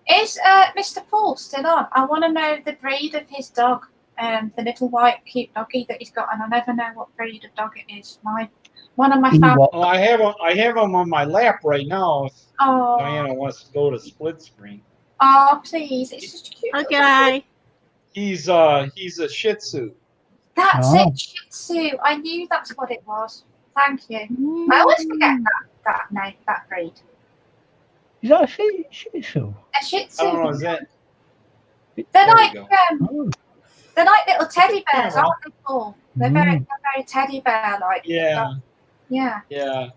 Is Mr. Paul still on? I want to know the breed of his dog, the little white cute doggy that he's got, and I never know what breed of dog it is. One of my family. Oh, I have him on my lap right now. If Oh. Diana wants to go to split screen. Oh, please! It's such a cute. Okay. He's a Shih Tzu. That's it, Shih Tzu. I knew that's what it was. Thank you. I always forget that name, that breed. Is that a Shih Tzu? A Shih Tzu. I don't know. Is that? They're There like we go. Oh. they're like little teddy bears, Yeah, well. aren't they, Paul? They're very teddy bear like. Yeah. Yeah. Yeah.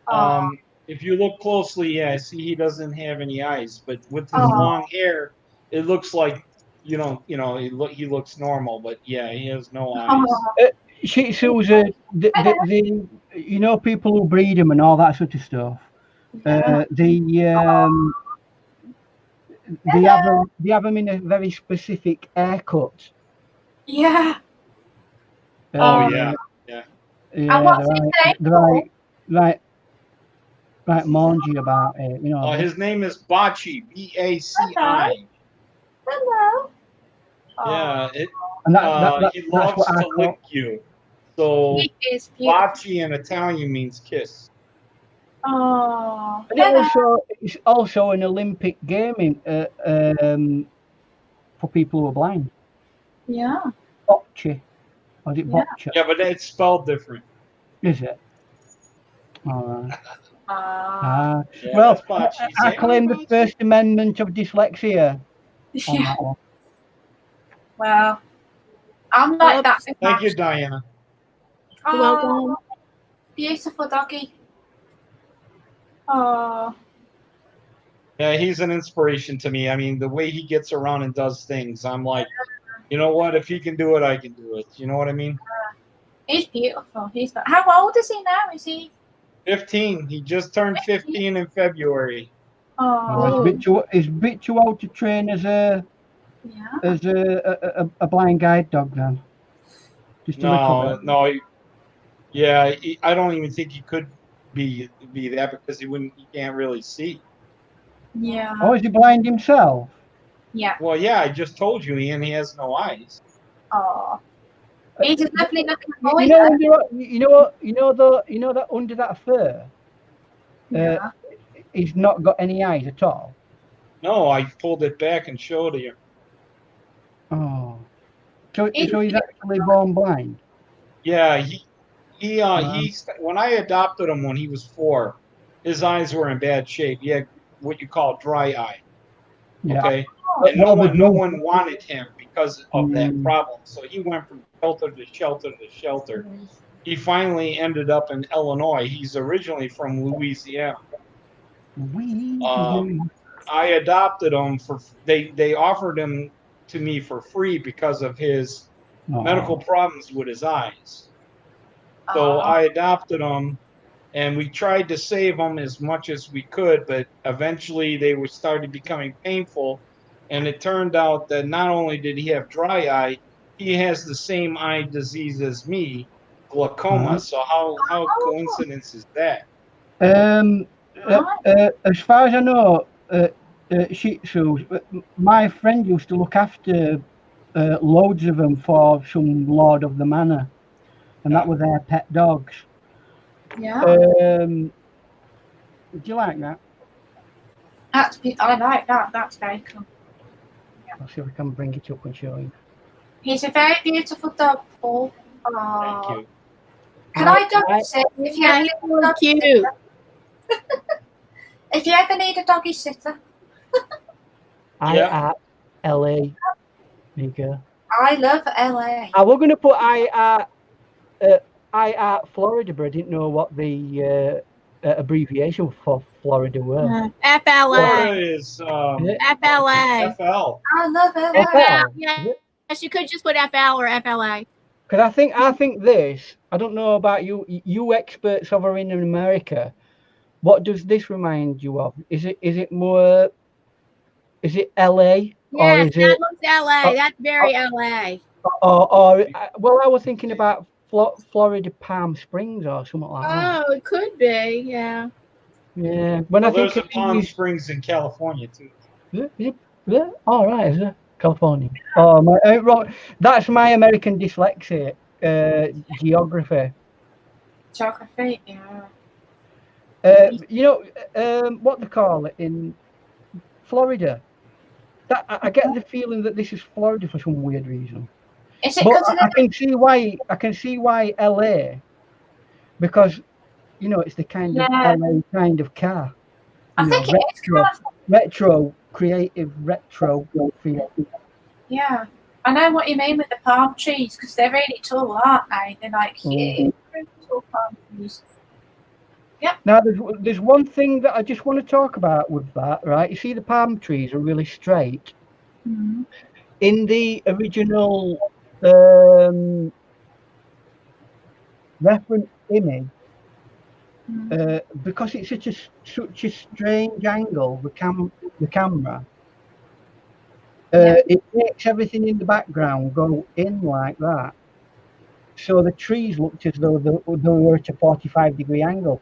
Oh. If you look closely, yeah, I see he doesn't have any eyes, but with his Oh. long hair, it looks like he looks normal, but yeah, he has no eyes. Oh. Shih Tzus are the you know, people who breed them and all that sort of stuff. Yeah. they have them in a very specific haircut. Yeah. Oh Uh, yeah. yeah, And what's his name? right, mangy about it, you know. His name is Baci, Baci. Hello. Yeah, And he that's loves what I to lick call. you. So He is beautiful. Baci in Italian means kiss. Oh. And it's also an Olympic game for people who are blind. Yeah. Bocce. Or is it Yeah. bocce? Yeah, but it's spelled different. Is it? All right. Yeah, Well, that's Baci. I claim the First Amendment of dyslexia on Yeah. that one. Well, I'm like that. with Thank you, maths. Diana. You're welcome. Beautiful doggy. Oh. Yeah, he's an inspiration to me. I mean, the way he gets around and does things, I'm like, you know what? If he can do it, I can do it. You know what I mean? He's beautiful. How old is he now? Is he? 15. He just turned 15 in February. Oh. It's a bit too old to train as a blind guide dog then. Just a little bit. No. Yeah, I don't even think he could be that because he can't really see. Yeah. Oh, is he blind himself? Yeah. Well, yeah, I just told you, Ian. He has no eyes. Oh. He's a lovely looking boy. You know that under that fur, Yeah. he's not got any eyes at all. No, I pulled it back and showed you. Oh, so he's actually born blind. Yeah, when I adopted him when he was 4, his eyes were in bad shape. He had what you call dry eye. Yeah. Okay, Oh. and no one wanted him because of that problem. So he went from shelter to shelter to shelter. He finally ended up in Illinois. He's originally from Louisiana. I adopted him they offered him to me for free because of his medical problems with his eyes. So I adopted him, and we tried to save him as much as we could, but eventually they started becoming painful. And it turned out that not only did he have dry eye, he has the same eye disease as me, glaucoma. So how coincidence is that? As far as I know, Shih Tzus, my friend used to look after loads of them for some lord of the manor, and that were their pet dogs. Yeah. Do you like that? I like that. That's very cool. I'll see if I can bring it up and show you. He's a very beautiful dog, Paul. Thank you. Can I doggy sit? If you ever he's need a really doggy cute. sitter? If you ever need a doggy sitter. I at LA. There you go. I love LA. I was going to put I at Florida, but I didn't know what the abbreviation for Florida were. FLA. Florida is FLA. FL. I love LA. FL. Yes, you could just put FL or FLA. Because I think this. I don't know about you experts over in America. What does this remind you of? Is it more? Is it LA? Yes, that looks LA. That's very LA. Well, I was thinking about Florida Palm Springs or something like that. Oh, it could be. Yeah. Yeah. When I think there's a Palm Springs in California too. Yeah. All right. Is it California? Oh, that's my American dyslexia. Geography. Geography. Yeah. What they call it in Florida. That I get the feeling that this is Florida for some weird reason. Is it? But I can see why LA, because it's the kind of LA kind of car. I think it is kind of retro, creative retro feel. Yeah, I know what you mean with the palm trees because they're really tall, aren't they? They're like huge, tall palm trees. Yeah. Now there's one thing that I just want to talk about with that, right? You see, the palm trees are really straight. Mm-hmm. In the original reference image, because it's such a strange angle, the camera, It makes everything in the background go in like that. So the trees looked as though they were at a 45-degree angle.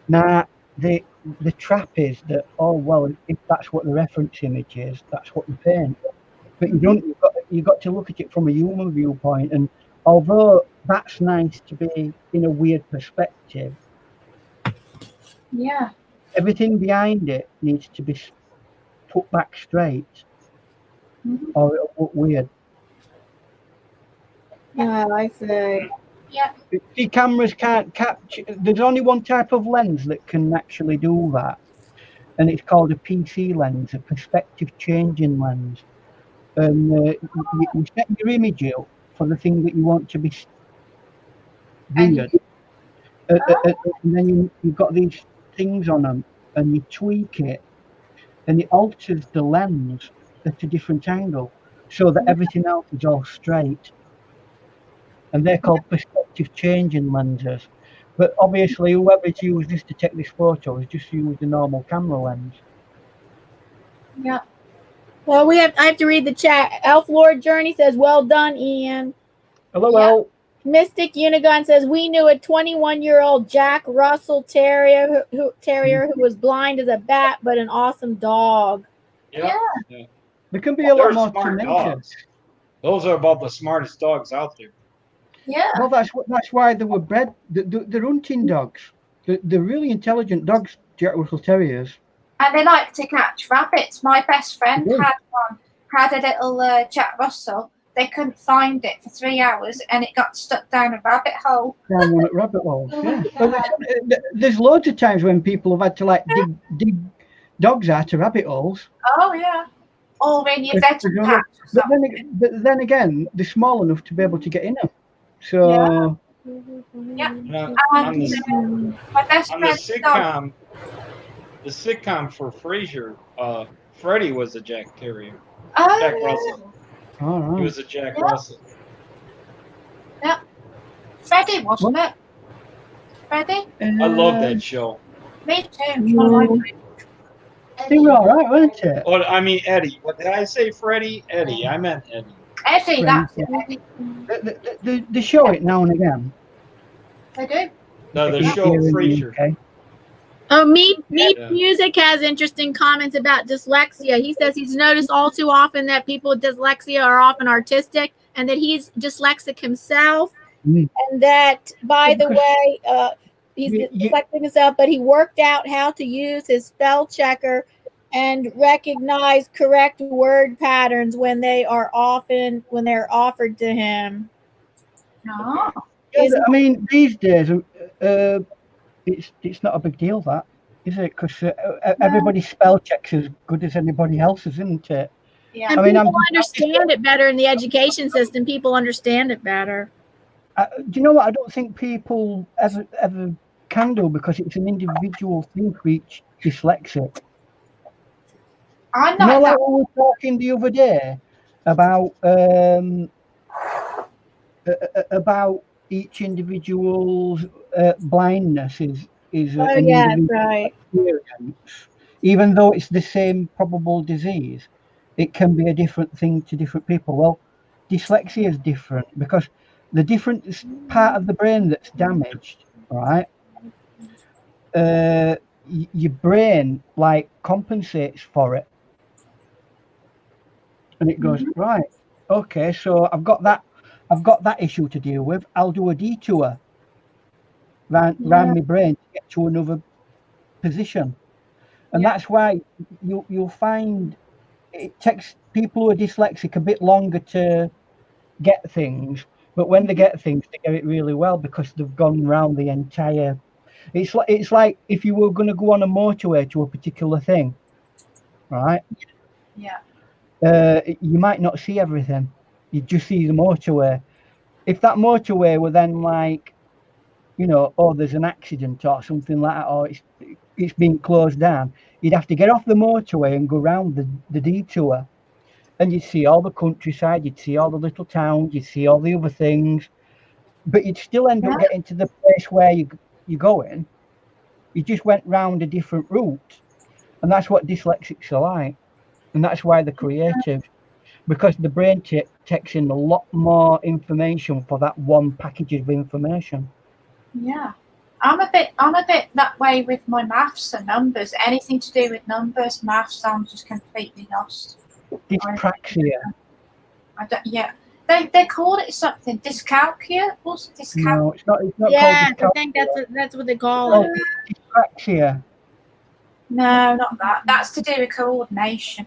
Now, the trap is that, oh, well, if that's what the reference image is, that's what you paint. But you've got to look at it from a human viewpoint. And although that's nice to be in a weird perspective, Yeah. everything behind it needs to be put back straight, or it'll look weird. I see. Yeah. See, cameras can't capture. There's only one type of lens that can actually do that, and it's called a PC lens, a perspective changing lens. And you set your image up for the thing that you want to be weird, and then you've got these things on them, and you tweak it, and it alters the lens at a different angle, so that everything else is all straight. And they're called perspective changing lenses. But obviously, whoever's used this to take this photo has just used a normal camera lens. Yeah. Well, I have to read the chat. Elf Lord Journey says, "Well done, Ian." Hello. Mystic Unigon says, "We knew a 21-year-old Jack Russell Terrier who was blind as a bat, but an awesome dog." Yeah. There can be a lot They're more to smart mention. dogs. Those are about the smartest dogs out there. Yeah. Well, that's why they were bred. They're hunting dogs. They're really intelligent dogs, Jack Russell Terriers. And they like to catch rabbits. My best friend Yeah. had a little Jack Russell. They couldn't find it for 3 hours, and it got stuck down a rabbit hole. Down one at rabbit holes. Yeah. Well, there's loads of times when people have had to like dig dogs out of rabbit holes. Oh yeah. Or when you get a patch or But something. then again, they're small enough to be able to get in them. So Yeah. On My best the friend's dog. sitcom for Frasier, Freddie was a Jack Terrier. Oh, Jack Russell. all He right. was a Jack Russell. Freddie, wasn't it? Freddie? I love that show. Me too. It's one of my favorites. They were all right, weren't it? Oh, I mean Eddie. What did I say? Freddie? Eddie. I meant Eddie. Eddie, that's Friends, it. They show it now and again. They do. No, the Here show in the Frasier. UK. Oh, Meep Yeah. Music has interesting comments about dyslexia. He says he's noticed all too often that people with dyslexia are often artistic, and that he's dyslexic himself, Mm. and that, by the way, he's You- dyslexic himself, but he worked out how to use his spell checker and recognize correct word patterns when they're offered to him. No. Yeah, I mean, these days, it's not a big deal, that is it? Because everybody spell checks as good as anybody else's, isn't it? Yeah. And I mean, people understand it better in the education system. People understand it better. Do you know what? I don't think people ever can do, because it's an individual thing for each dyslexic. I'm You not know, like that. we were talking the other day about each individual's blindness is an individual right. experience. Even though it's the same probable disease, it can be a different thing to different people. Well, dyslexia is different because the different part of the brain that's damaged, right? Your brain like compensates for it, and it goes, right, okay, so I've got that issue to deal with. I'll do a detour round my brain to get to another position. And that's why you'll find it takes people who are dyslexic a bit longer to get things, but when they get things, they get it really well because they've gone round the entire. It's like if you were going to go on a motorway to a particular thing, right? Yeah. You might not see everything. You just see the motorway. If that motorway were then like, oh, there's an accident or something like that, or it's being closed down, you'd have to get off the motorway and go round the detour, and you'd see all the countryside, you'd see all the little towns, you'd see all the other things, but you'd still end up getting to the place where you're going. You just went round a different route, and that's what dyslexics are like, and that's why they're creative. because the brain takes in a lot more information for that one package of information. Yeah. I'm a bit that way with my maths and numbers. Anything to do with numbers, maths, I'm just completely lost. Dyspraxia. I don't, yeah. They call it something. Dyscalculia? What's dyscalculia? No, it's not Yes, called I think that's what they call Oh, it. dyspraxia. No, not that. That's to do with coordination.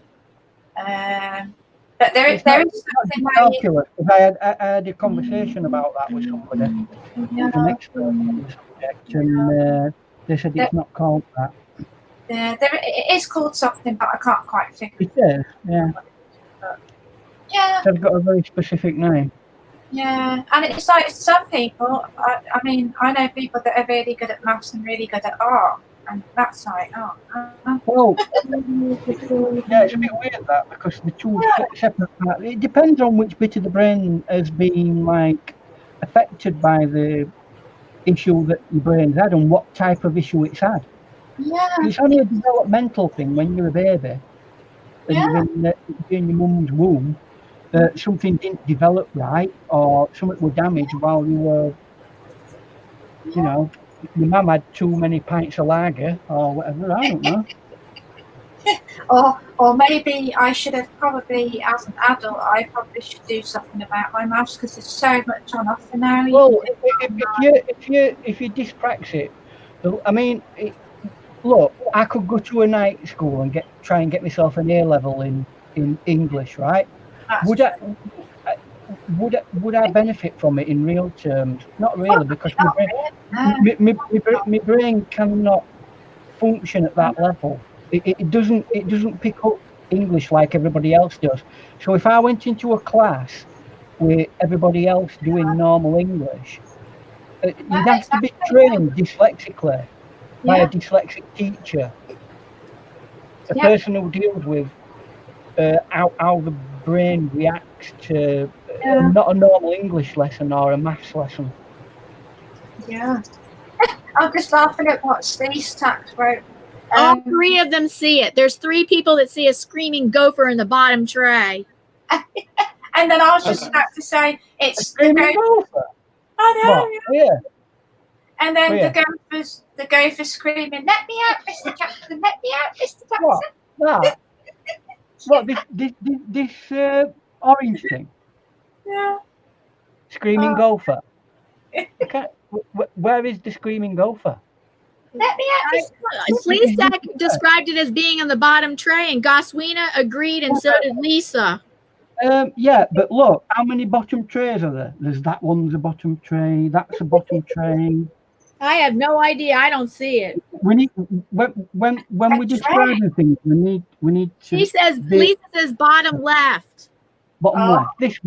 But there is something where you, Calculus, because I had a conversation about that with somebody, yeah, an expert on the subject, and they said it's not called that. it is called something, but I can't quite figure It is, yeah. Yeah, It's got a very specific name. yeah. And it's like some people, I mean, I know people that are really good at maths and really good at art, and that's like, Well, yeah, it's a bit weird that, because the two separate parts. It depends on which bit of the brain has been like affected by the issue that your brain's had and what type of issue it's had. yeah, It's only a developmental thing when you're a baby and you're in your mum's womb. Something didn't develop right, or something was damaged while you were, you know, your mum had too many pints of lager or whatever. I don't know. or maybe I should have probably, as an adult, I probably should do something about my maths because there's so much on offer now. Well, if you dyspraxic, I mean, look, I could go to a night school and try and get myself an A level in English, right? Would I benefit from it in real terms? Not really, because my brain cannot function at that level. It doesn't pick up English like everybody else does. So if I went into a class with everybody else doing normal English, you'd have to be trained dyslexically by a dyslexic teacher, a person who deals with how the brain reacts to not a normal English lesson or a maths lesson. Yeah. I'm just laughing at what Steve Tax wrote. All three of them see it. There's 3 people that see a screaming gopher in the bottom tray. And then I was just about to say it's the gopher. I know. Yeah. And then the gopher screaming, "Let me out, Mr. Jackson! Let me out, Mr. Jackson!" What? What? This orange thing? Yeah. Screaming gopher. Okay. Where is the screaming gopher? Let me out, Mr. Jackson! Lisa described it as being on the bottom tray, and Goswina agreed, and so did Lisa. Yeah, but look, how many bottom trays are there? There's that one's a bottom tray. That's a bottom tray. I have no idea. I don't see it. We need when we're describing things, we need to. Lisa says bottom left. Bottom left.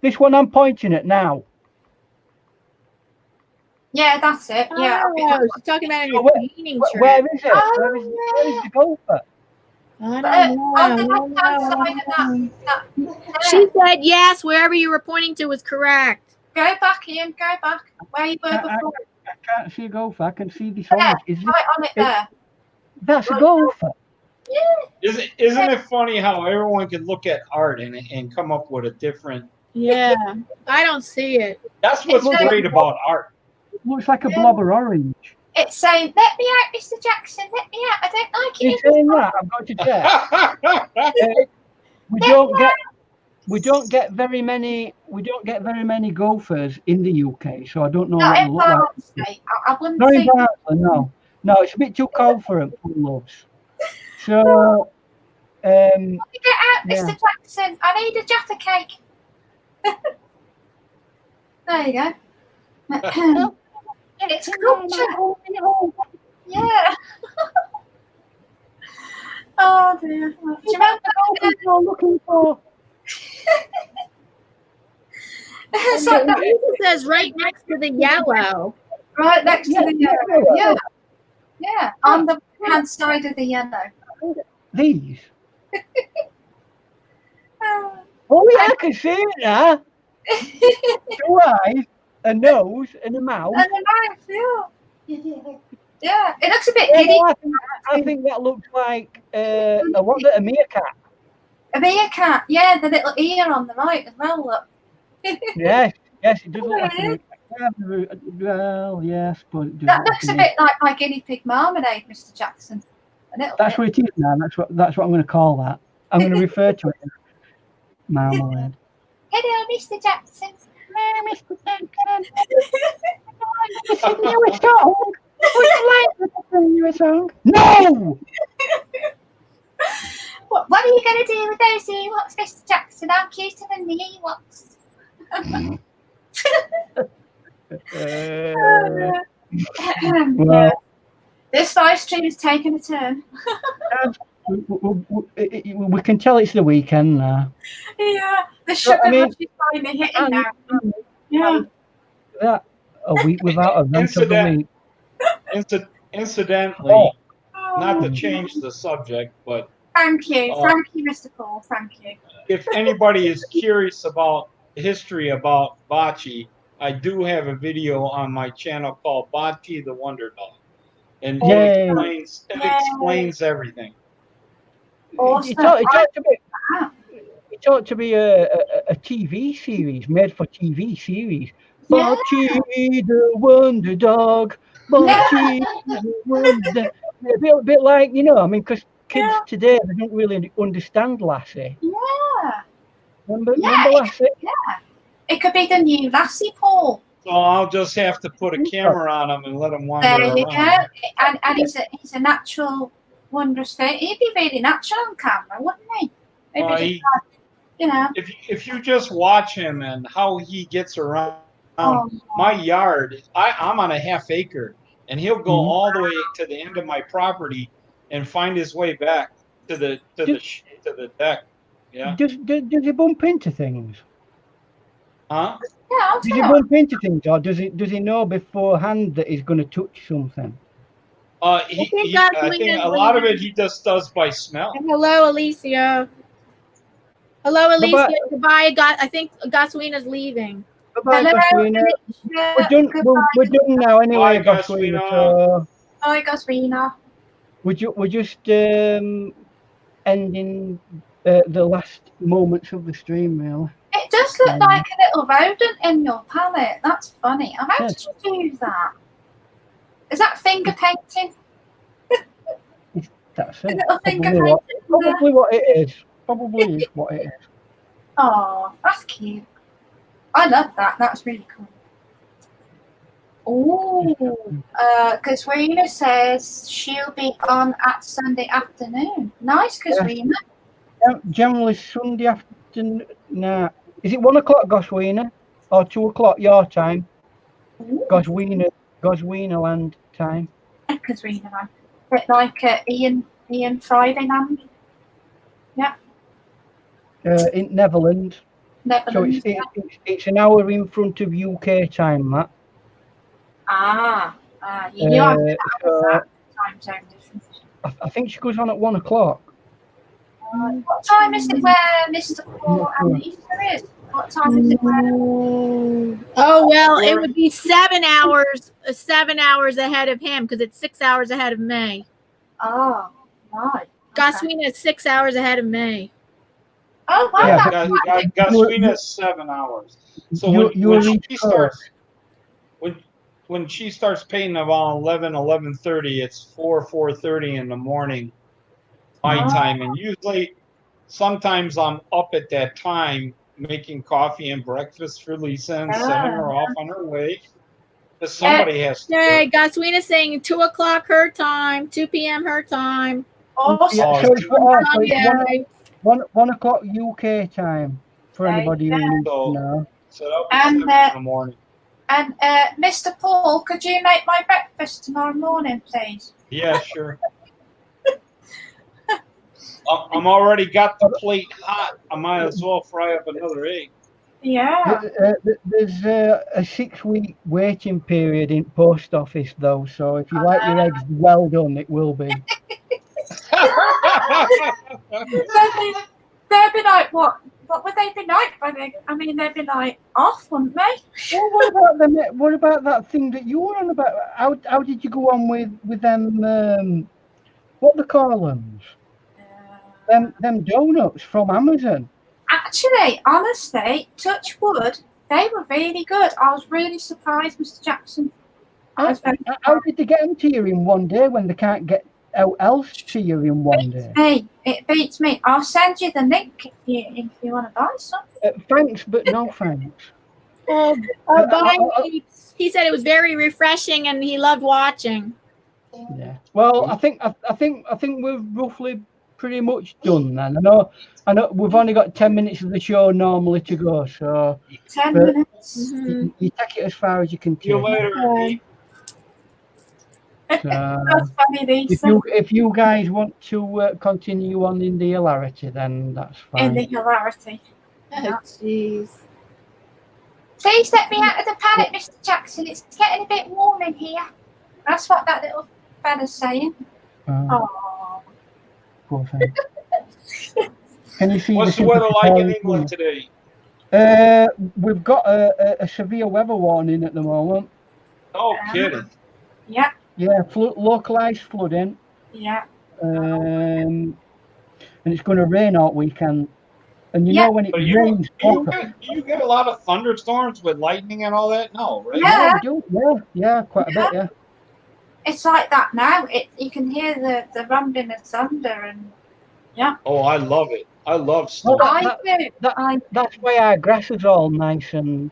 This one I'm pointing at now. Yeah, that's it. Yeah. Oh, she's talking about in your painting tray. Where is it? Where is the gopher? I don't know. She said yes. Wherever you were pointing to was correct. Go back, Ian. Go back. Where you were before. I can't see a gopher. I can see this orange. Right on it there. That's a gopher. Yeah. Isn't it funny how everyone can look at art and come up with a different? Yeah, I don't see it. That's what's great about art. Looks like a blob of orange. It's saying, "Let me out, Mr. Jackson. Let me out. I don't like it." It's saying that. I'm going to check. We don't get very many gophers in the UK, so I don't know what they look like. I wouldn't Not in say. Barnsley, no, it's a bit too cold for them, loves. So, Get out, Mr. Jackson. I need a Jaffa cake. There you go. It's culture. Yeah. Oh dear. Do you remember what you're looking for? It says right next to the yellow. Right next to the yellow. Yeah. On the hand side of the yellow. These. Oh yeah, I can see it now. 2 eyes, a nose, and a mouth. And a mouth, yeah. It looks a bit giddy. I think that looks like a meerkat. A meerkat, yeah, the little ear on the right as well. Look. Yes, it does look like a well, yes, but it does That look looks like a bit like my guinea pig marmalade, Mr. Jackson. A little That's bit. what it is now. That's what I'm going to call that. I'm going to refer to it as marmalade. Hello, Mr. Jackson. Hey, Mr. Jackson. Would you sing you a song? Would you like me to sing you a song? No! What are you going to do with those Ewoks, Mr. Jackson? I'm cuter than the Ewoks. Yeah. This live stream is taking a turn. We can tell it's the weekend now. Yeah, the sugar rush is finally hitting now. Yeah. That a week without a rent of the week. Incidentally, not to change the subject, but thank you, Mr. Paul. Thank you. If anybody is curious about history about bocce, I do have a video on my channel called Bocce the Wonder Dog, and it explains everything. Awesome. It ought to be a TV series made for TV series. Bocce the Wonder Dog. Bocce the Wonder. A bit like, you know, I mean, because kids today, they don't really understand Lassie. Yeah. Remember Lassie? It could be the new Lassie, Paul. So I'll just have to put a camera on him and let him wander around. There you go. And he's a natural, wondrous thing. He'd be really natural on camera, wouldn't he? Maybe you know. If you just watch him and how he gets around my yard, I'm on a half acre, and he'll go all the way to the end of my property and find his way back to the deck. Yeah. Does he bump into things? Huh? Yeah, does he bump into things, or does he know beforehand that he's going to touch something? I think a lot of it he just does by smell. And hello, Alicia. Hello, Alicia. Goodbye. I think Goswina's leaving. Bye, Goswina. We're done now anyway, Goswina. So bye, Goswina. We're just ending the last moments of the stream, really. It does look like a little rodent in your palette. That's funny. How did you do that? Is that finger painting? That's it. Little finger painting. Probably what it is. Probably is what it is. Oh, that's cute. I love that. That's really cool. Oh, Kasrina says she'll be on at Sunday afternoon. Nice, Kasrina. Generally Sunday afternoon. Nah. Is it 1 o'clock, Goswina? Or 2 o'clock your time? Goswina land time. Kasrina land. Bit like Ian Friday land. Yeah. In Netherlands. So it's an hour in front of UK time, Matt. You knew I was that time zone difference. I think she goes on at 1 o'clock. What time is it where Mr. Paul and Easter is? What time is it where? Oh well, it would be 7 hours. 7 hours ahead of him because it's 6 hours ahead of me. Oh, right. Goswina is 6 hours ahead of me. Oh, wow. Yeah, Goswina is 7 hours. So when she starts painting about 11:30, it's 4:30 in the morning, my time, and usually, sometimes I'm up at that time making coffee and breakfast for Lisa and sending her off on her way. Because somebody has to. Yeah, Goswina's saying 2 o'clock her time, 2 p.m. her time. Awesome. Yeah, 1 o'clock UK time for anybody who needs to know. So that'll be 7 in the morning. And Mr. Paul, could you make my breakfast tomorrow morning, please? Yeah, sure. I'm already got the plate hot. I might as well fry up another egg. Yeah. There's a 6-week waiting period in post office, though. So if you like your eggs well done, it will be. They'd be like, what? What would they be like by then? I mean, they'd be like off, wouldn't they? Well, what about that thing that you were on about? How did you go on with them? What they call them? them donuts from Amazon. Actually, honestly, touch wood, they were really good. I was really surprised, Mr. Jackson. How did they get them to you in one day when they can't get out else to you in one day? It beats me. I'll send you the link if you want to buy some. Thanks, but no thanks. He said it was very refreshing and he loved watching. Yeah. Well, I think we're roughly pretty much done then. I know we've only got 10 minutes of the show normally to go, so 10 minutes. you take it as far as you can take. See you later. That's funny, Lisa. If you guys want to continue on in the hilarity, then that's fine. In the hilarity. Oh, jeez. Please let me out of the pallet, Mr. Jackson. It's getting a bit warm in here. That's what that little fella's saying. Oh. Poor thing. Can you see What's the weather like in England today? We've got a severe weather warning at the moment. Oh, kidding. Yeah. Yeah, localized flooding. Yeah. And it's going to rain all weekend. And you know when it rains, you get a lot of thunderstorms with lightning and all that? No, right? Yeah, we do. Yeah, quite a bit. Yeah. It's like that now. You can hear the rumbling of thunder and yeah. Oh, I love it. I love storms. That's why our grass is all nice and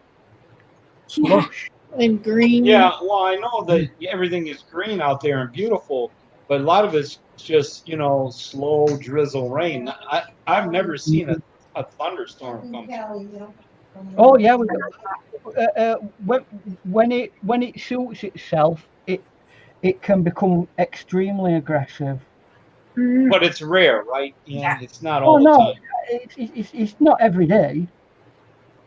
lush and green. Yeah, well, I know that everything is green out there and beautiful, but a lot of it's just slow drizzle rain. I've never seen a thunderstorm come. Oh yeah, when it suits itself, it can become extremely aggressive. But it's rare, right? Yeah, it's not all the time. It's not every day.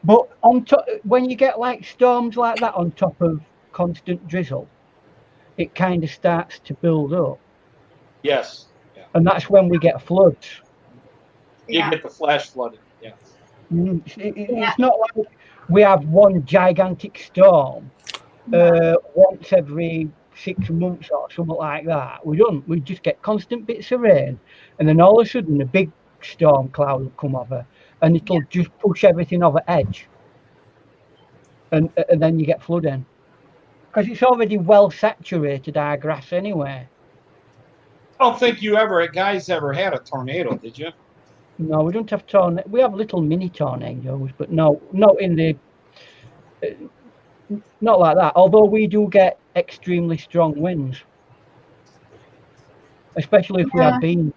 But on top, when you get like storms like that on top of constant drizzle, it kind of starts to build up. Yes. Yeah. And that's when we get floods. You get the flash flooding. Yeah. It's not like we have one gigantic storm once every 6 months or something like that. We don't. We just get constant bits of rain, and then all of a sudden a big storm cloud will come over, and it'll just push everything over edge, and then you get flooding because it's already well saturated our grass anyway. I don't think guys ever had a tornado, did you? No, we don't have tornadoes. We have little mini tornadoes, but no, not in the. Not like that, although we do get extremely strong winds, especially if we have beans.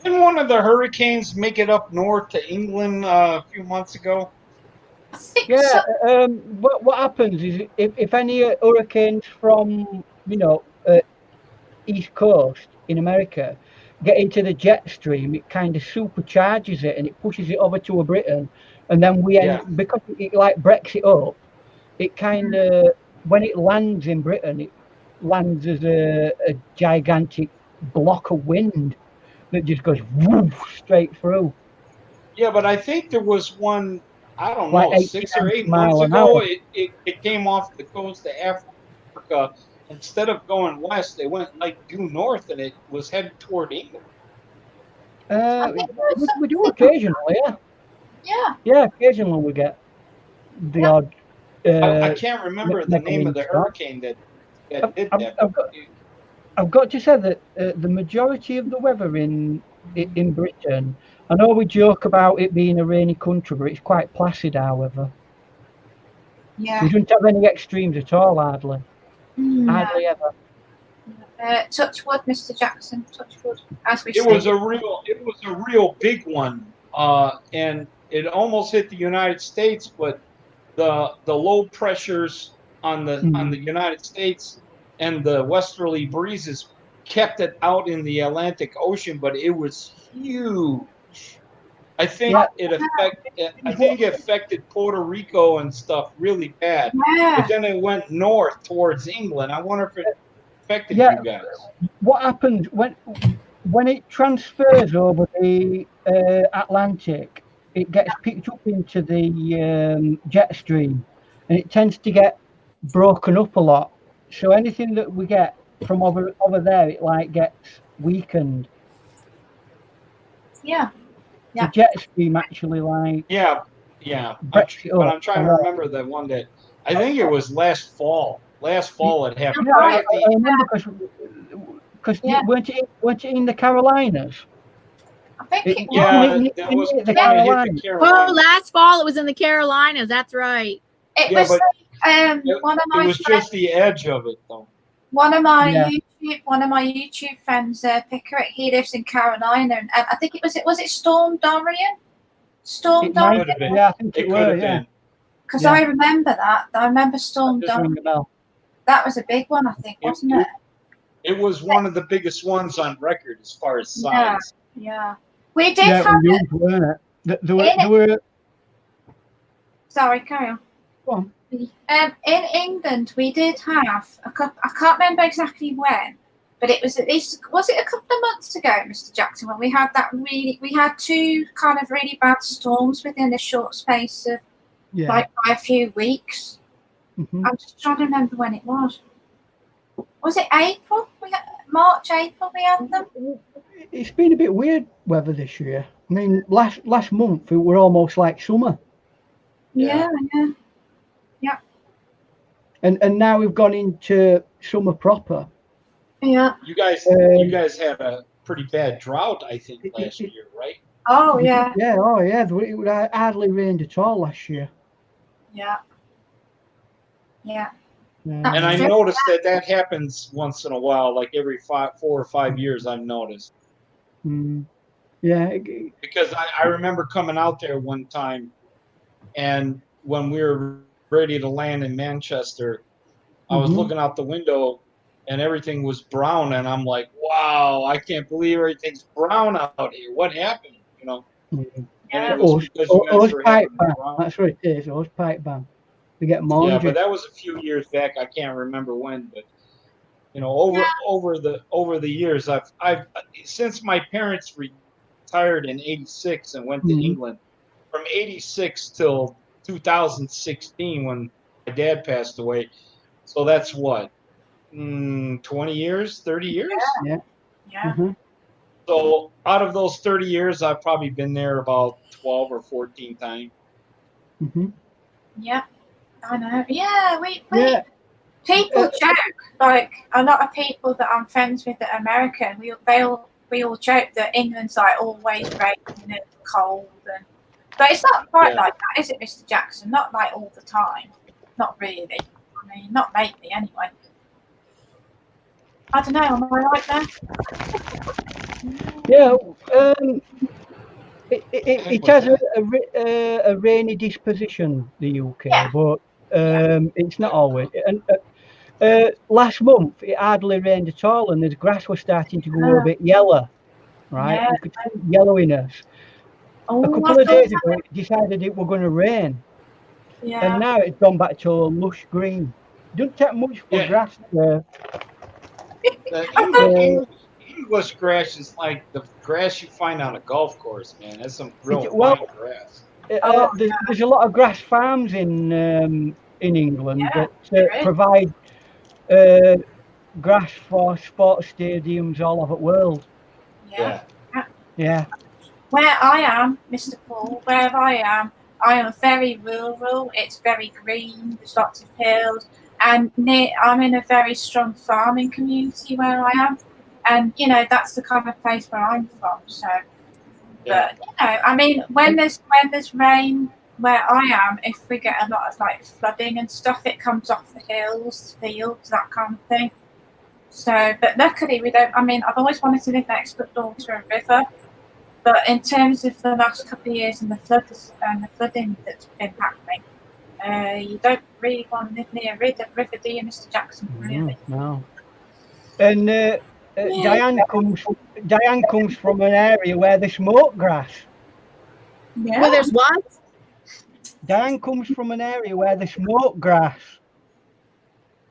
Didn't one of the hurricanes make it up north to England a few months ago? Yeah, what happens is if any hurricanes from, East Coast in America get into the jet stream, it kind of supercharges it and it pushes it over to Britain. And then because it like breaks it up, it kind of, when it lands in Britain, it lands as a gigantic block of wind that just goes woof, straight through. Yeah, but I think there was one, I don't like know, 6 or 8 months ago, it came off the coast of Africa. Instead of going west, they went like due north, and it was headed toward England. We do occasionally, yeah, occasionally we get the odd. I can't remember the name of the hurricane that did that. I've got to say that the majority of the weather in Britain, I know we joke about it being a rainy country, but it's quite placid, our weather. Yeah. We don't have any extremes at all, hardly. Hardly ever. Touch wood, Mr. Jackson. Touch wood, as we say. It was a real big one, and it almost hit the United States, but the low pressures on the United States and the westerly breezes kept it out in the Atlantic Ocean, but it was huge. I think it affected Puerto Rico and stuff really bad. Yeah. But then it went north towards England. I wonder if it affected you guys. What happens when it transfers over the Atlantic? It gets picked up into the jet stream, and it tends to get broken up a lot. So anything that we get from over there, it like gets weakened. Yeah. The jet stream actually like Yeah. breaks it But up. I'm trying to remember the one that I think it was last fall. Last fall it happened Yeah, right I at the remember because Yeah. weren't it in the Carolinas? I think it was. Yeah, that was the when it hit the Carolinas. Oh, Carolinas. last fall it was in the Carolinas. That's right. It Yeah, was but one of it my was friends, just the edge of it, though. one of my Yeah. YouTube friends, Pickerick. He lives in Carolina, and I think was it Storm Dorian? Storm It might, Dorian. Could have been. yeah, I think It it could were, have yeah. been. Because Yeah. I remember that. I remember Storm That does ring Dorian. a bell. That was a big one, I think, wasn't it? It was one of the biggest ones on record as far as Yeah. size. Yeah. We did Yeah, it have was huge, weren't it? In There were. Sorry, carry on. Go on. In England, we did have a couple. I can't remember exactly when, but it was at least was it a couple of months ago, Mr. Jackson, when we had we had two kind of really bad storms within a short space of Yeah. like by a few weeks. Mhm. I'm just trying to remember when it was. Was it April? March, April. We had them. It's been a bit weird weather this year. I mean, last month it were almost like summer, Yeah. and now we've gone into summer proper. Yeah. You guys had a pretty bad drought, I think, last year, right? Oh yeah. Yeah, oh yeah. It would hardly rained at all last year. Yeah. Yeah. Yeah. And I noticed that happens once in a while, like every 4 or 5 years. I've noticed Yeah. because I remember coming out there one time, and when we were ready to land in Manchester, I was looking out the window, and everything was brown, and I'm like, "Wow, I can't believe everything's brown out here. What happened?" You know. Mhm. And it was because you guys were having the brown. That's what it is. Hose pipe ban. We get more. Yeah, but that was a few years back. I can't remember when, but you know, over the years, I've since my parents retired in '86 and went to England, from '86 till 2016 when my dad passed away. So that's what 20 years, 30 years. Yeah. So out of those 30 years, I've probably been there about 12 or 14 times. Yeah. I know. Yeah. We Yeah. people joke, like a lot of people that I'm friends with that are American, we all joke that England's like always raining and cold, but it's not quite like that, is it, Mr. Jackson? Not like all the time. Not really. I mean, not lately anyway. I don't know, am I right there? Yeah. It has a rainy disposition, the UK, but it's not always. And last month it hardly rained at all, and the grass was starting to go a bit yellow, right? Yeah. You could see yellowiness. A couple of days ago, it decided it were going to rain, and now it's gone back to a lush green. Don't take much for grass. English grass is like the grass you find on a golf course, man. That's some real fine grass. There's a lot of grass farms in England that provide grass for sports stadiums all over the world. Yeah. Where I am, Mr. Paul, where I am very rural. It's very green. There's lots of hills, and I'm in a very strong farming community where I am, and you know that's the kind of place where I'm from. So, but you know, I mean, when there's rain where I am, if we get a lot of like flooding and stuff, it comes off the hills, fields, that kind of thing. So, but luckily we don't. I mean, I've always wanted to live next door to a river. But in terms of the last couple of years and the flooding that's been happening, you don't really want to live near a river, do you, Mr. Jackson? Really? No. And Diane comes from an area where they smoke grass. Yeah. Well, there's what? Diane comes from an area where they smoke grass.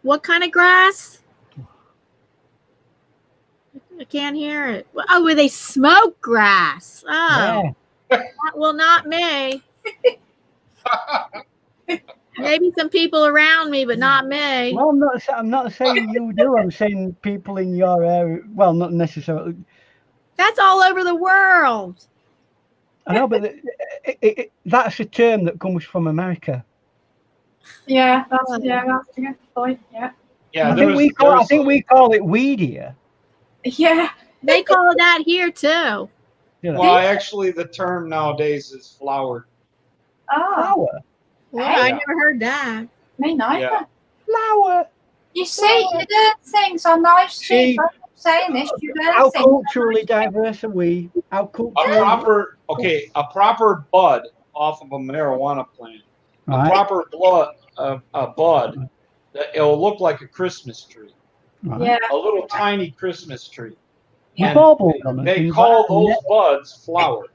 What kind of grass? I can't hear it. Oh, where they smoke grass. Oh, well, not me. Maybe some people around me, but not me. Well, I'm not saying you do. I'm saying people in your area. Well, not necessarily. That's all over the world. I know, but that's a term that comes from America. Yeah, that's a good point. Yeah. Yeah, I think we call it weed here. Yeah. They call that here too. You know. Well, actually, the term nowadays is flower. Oh, Flower. Well, Hey. I Yeah. never heard that. me neither. Yeah. Flower. You see, you learn things on live streams. See, I'm not saying this. You learn How things. culturally diverse are we? How A culturally proper bud off of a marijuana plant. A right? proper bud. It'll look like a Christmas tree, Right. Yeah. a little tiny Christmas tree. With And baubles on it, they things call like that. those buds flowers.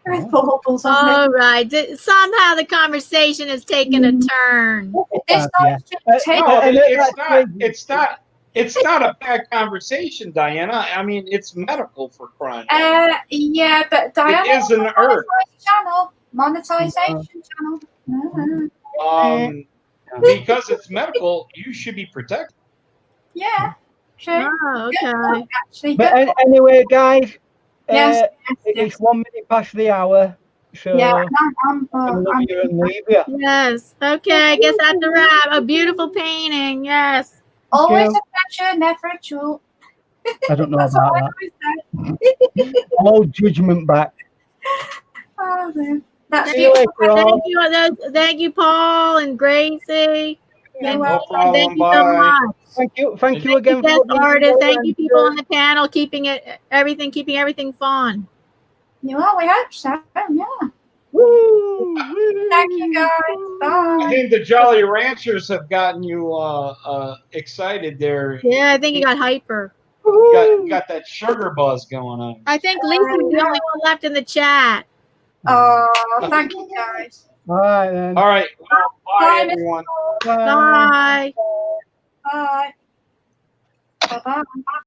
With baubles on All right. Somehow the conversation has taken a turn. it. This Yeah. nice take. No, And that's crazy. it's not a bad conversation, Diana. I mean, it's medical for crying. Yeah, but Diana, It is an herb. channel, monetization channel. Because it's medical, you should be protected. Yeah, sure. Oh, Good okay. point, actually. But Good point. anyway, guys, Yes, it's yes. 1 minute past the hour, so Yeah, I'm gonna love you and leave you. Yes. Okay. I guess that's a wrap. A beautiful painting. Yes. always you. a pleasure, never a chore. I don't know That's about what I that. always say. All judgment back. Oh, man. That's See you beautiful. later on. Thank you, Paul and Gracie. You're And welcome. problem. thank you so Bye. much. Thank you Thank again you, for guest what you artists. do, Thank you, people and, on the panel, keeping everything fun. You are, we hope so. Yeah. woo, Thank you, guys. I Bye. think the Jolly Ranchers have gotten you excited there. Yeah, I think you got hyper. You got that sugar buzz going on. I think Lisa's the only one left in the chat. Oh, thank you, guys. All right then. All right. Well, bye, Bye, Mr. everyone. Bye. Bye. Bye. Bye-bye.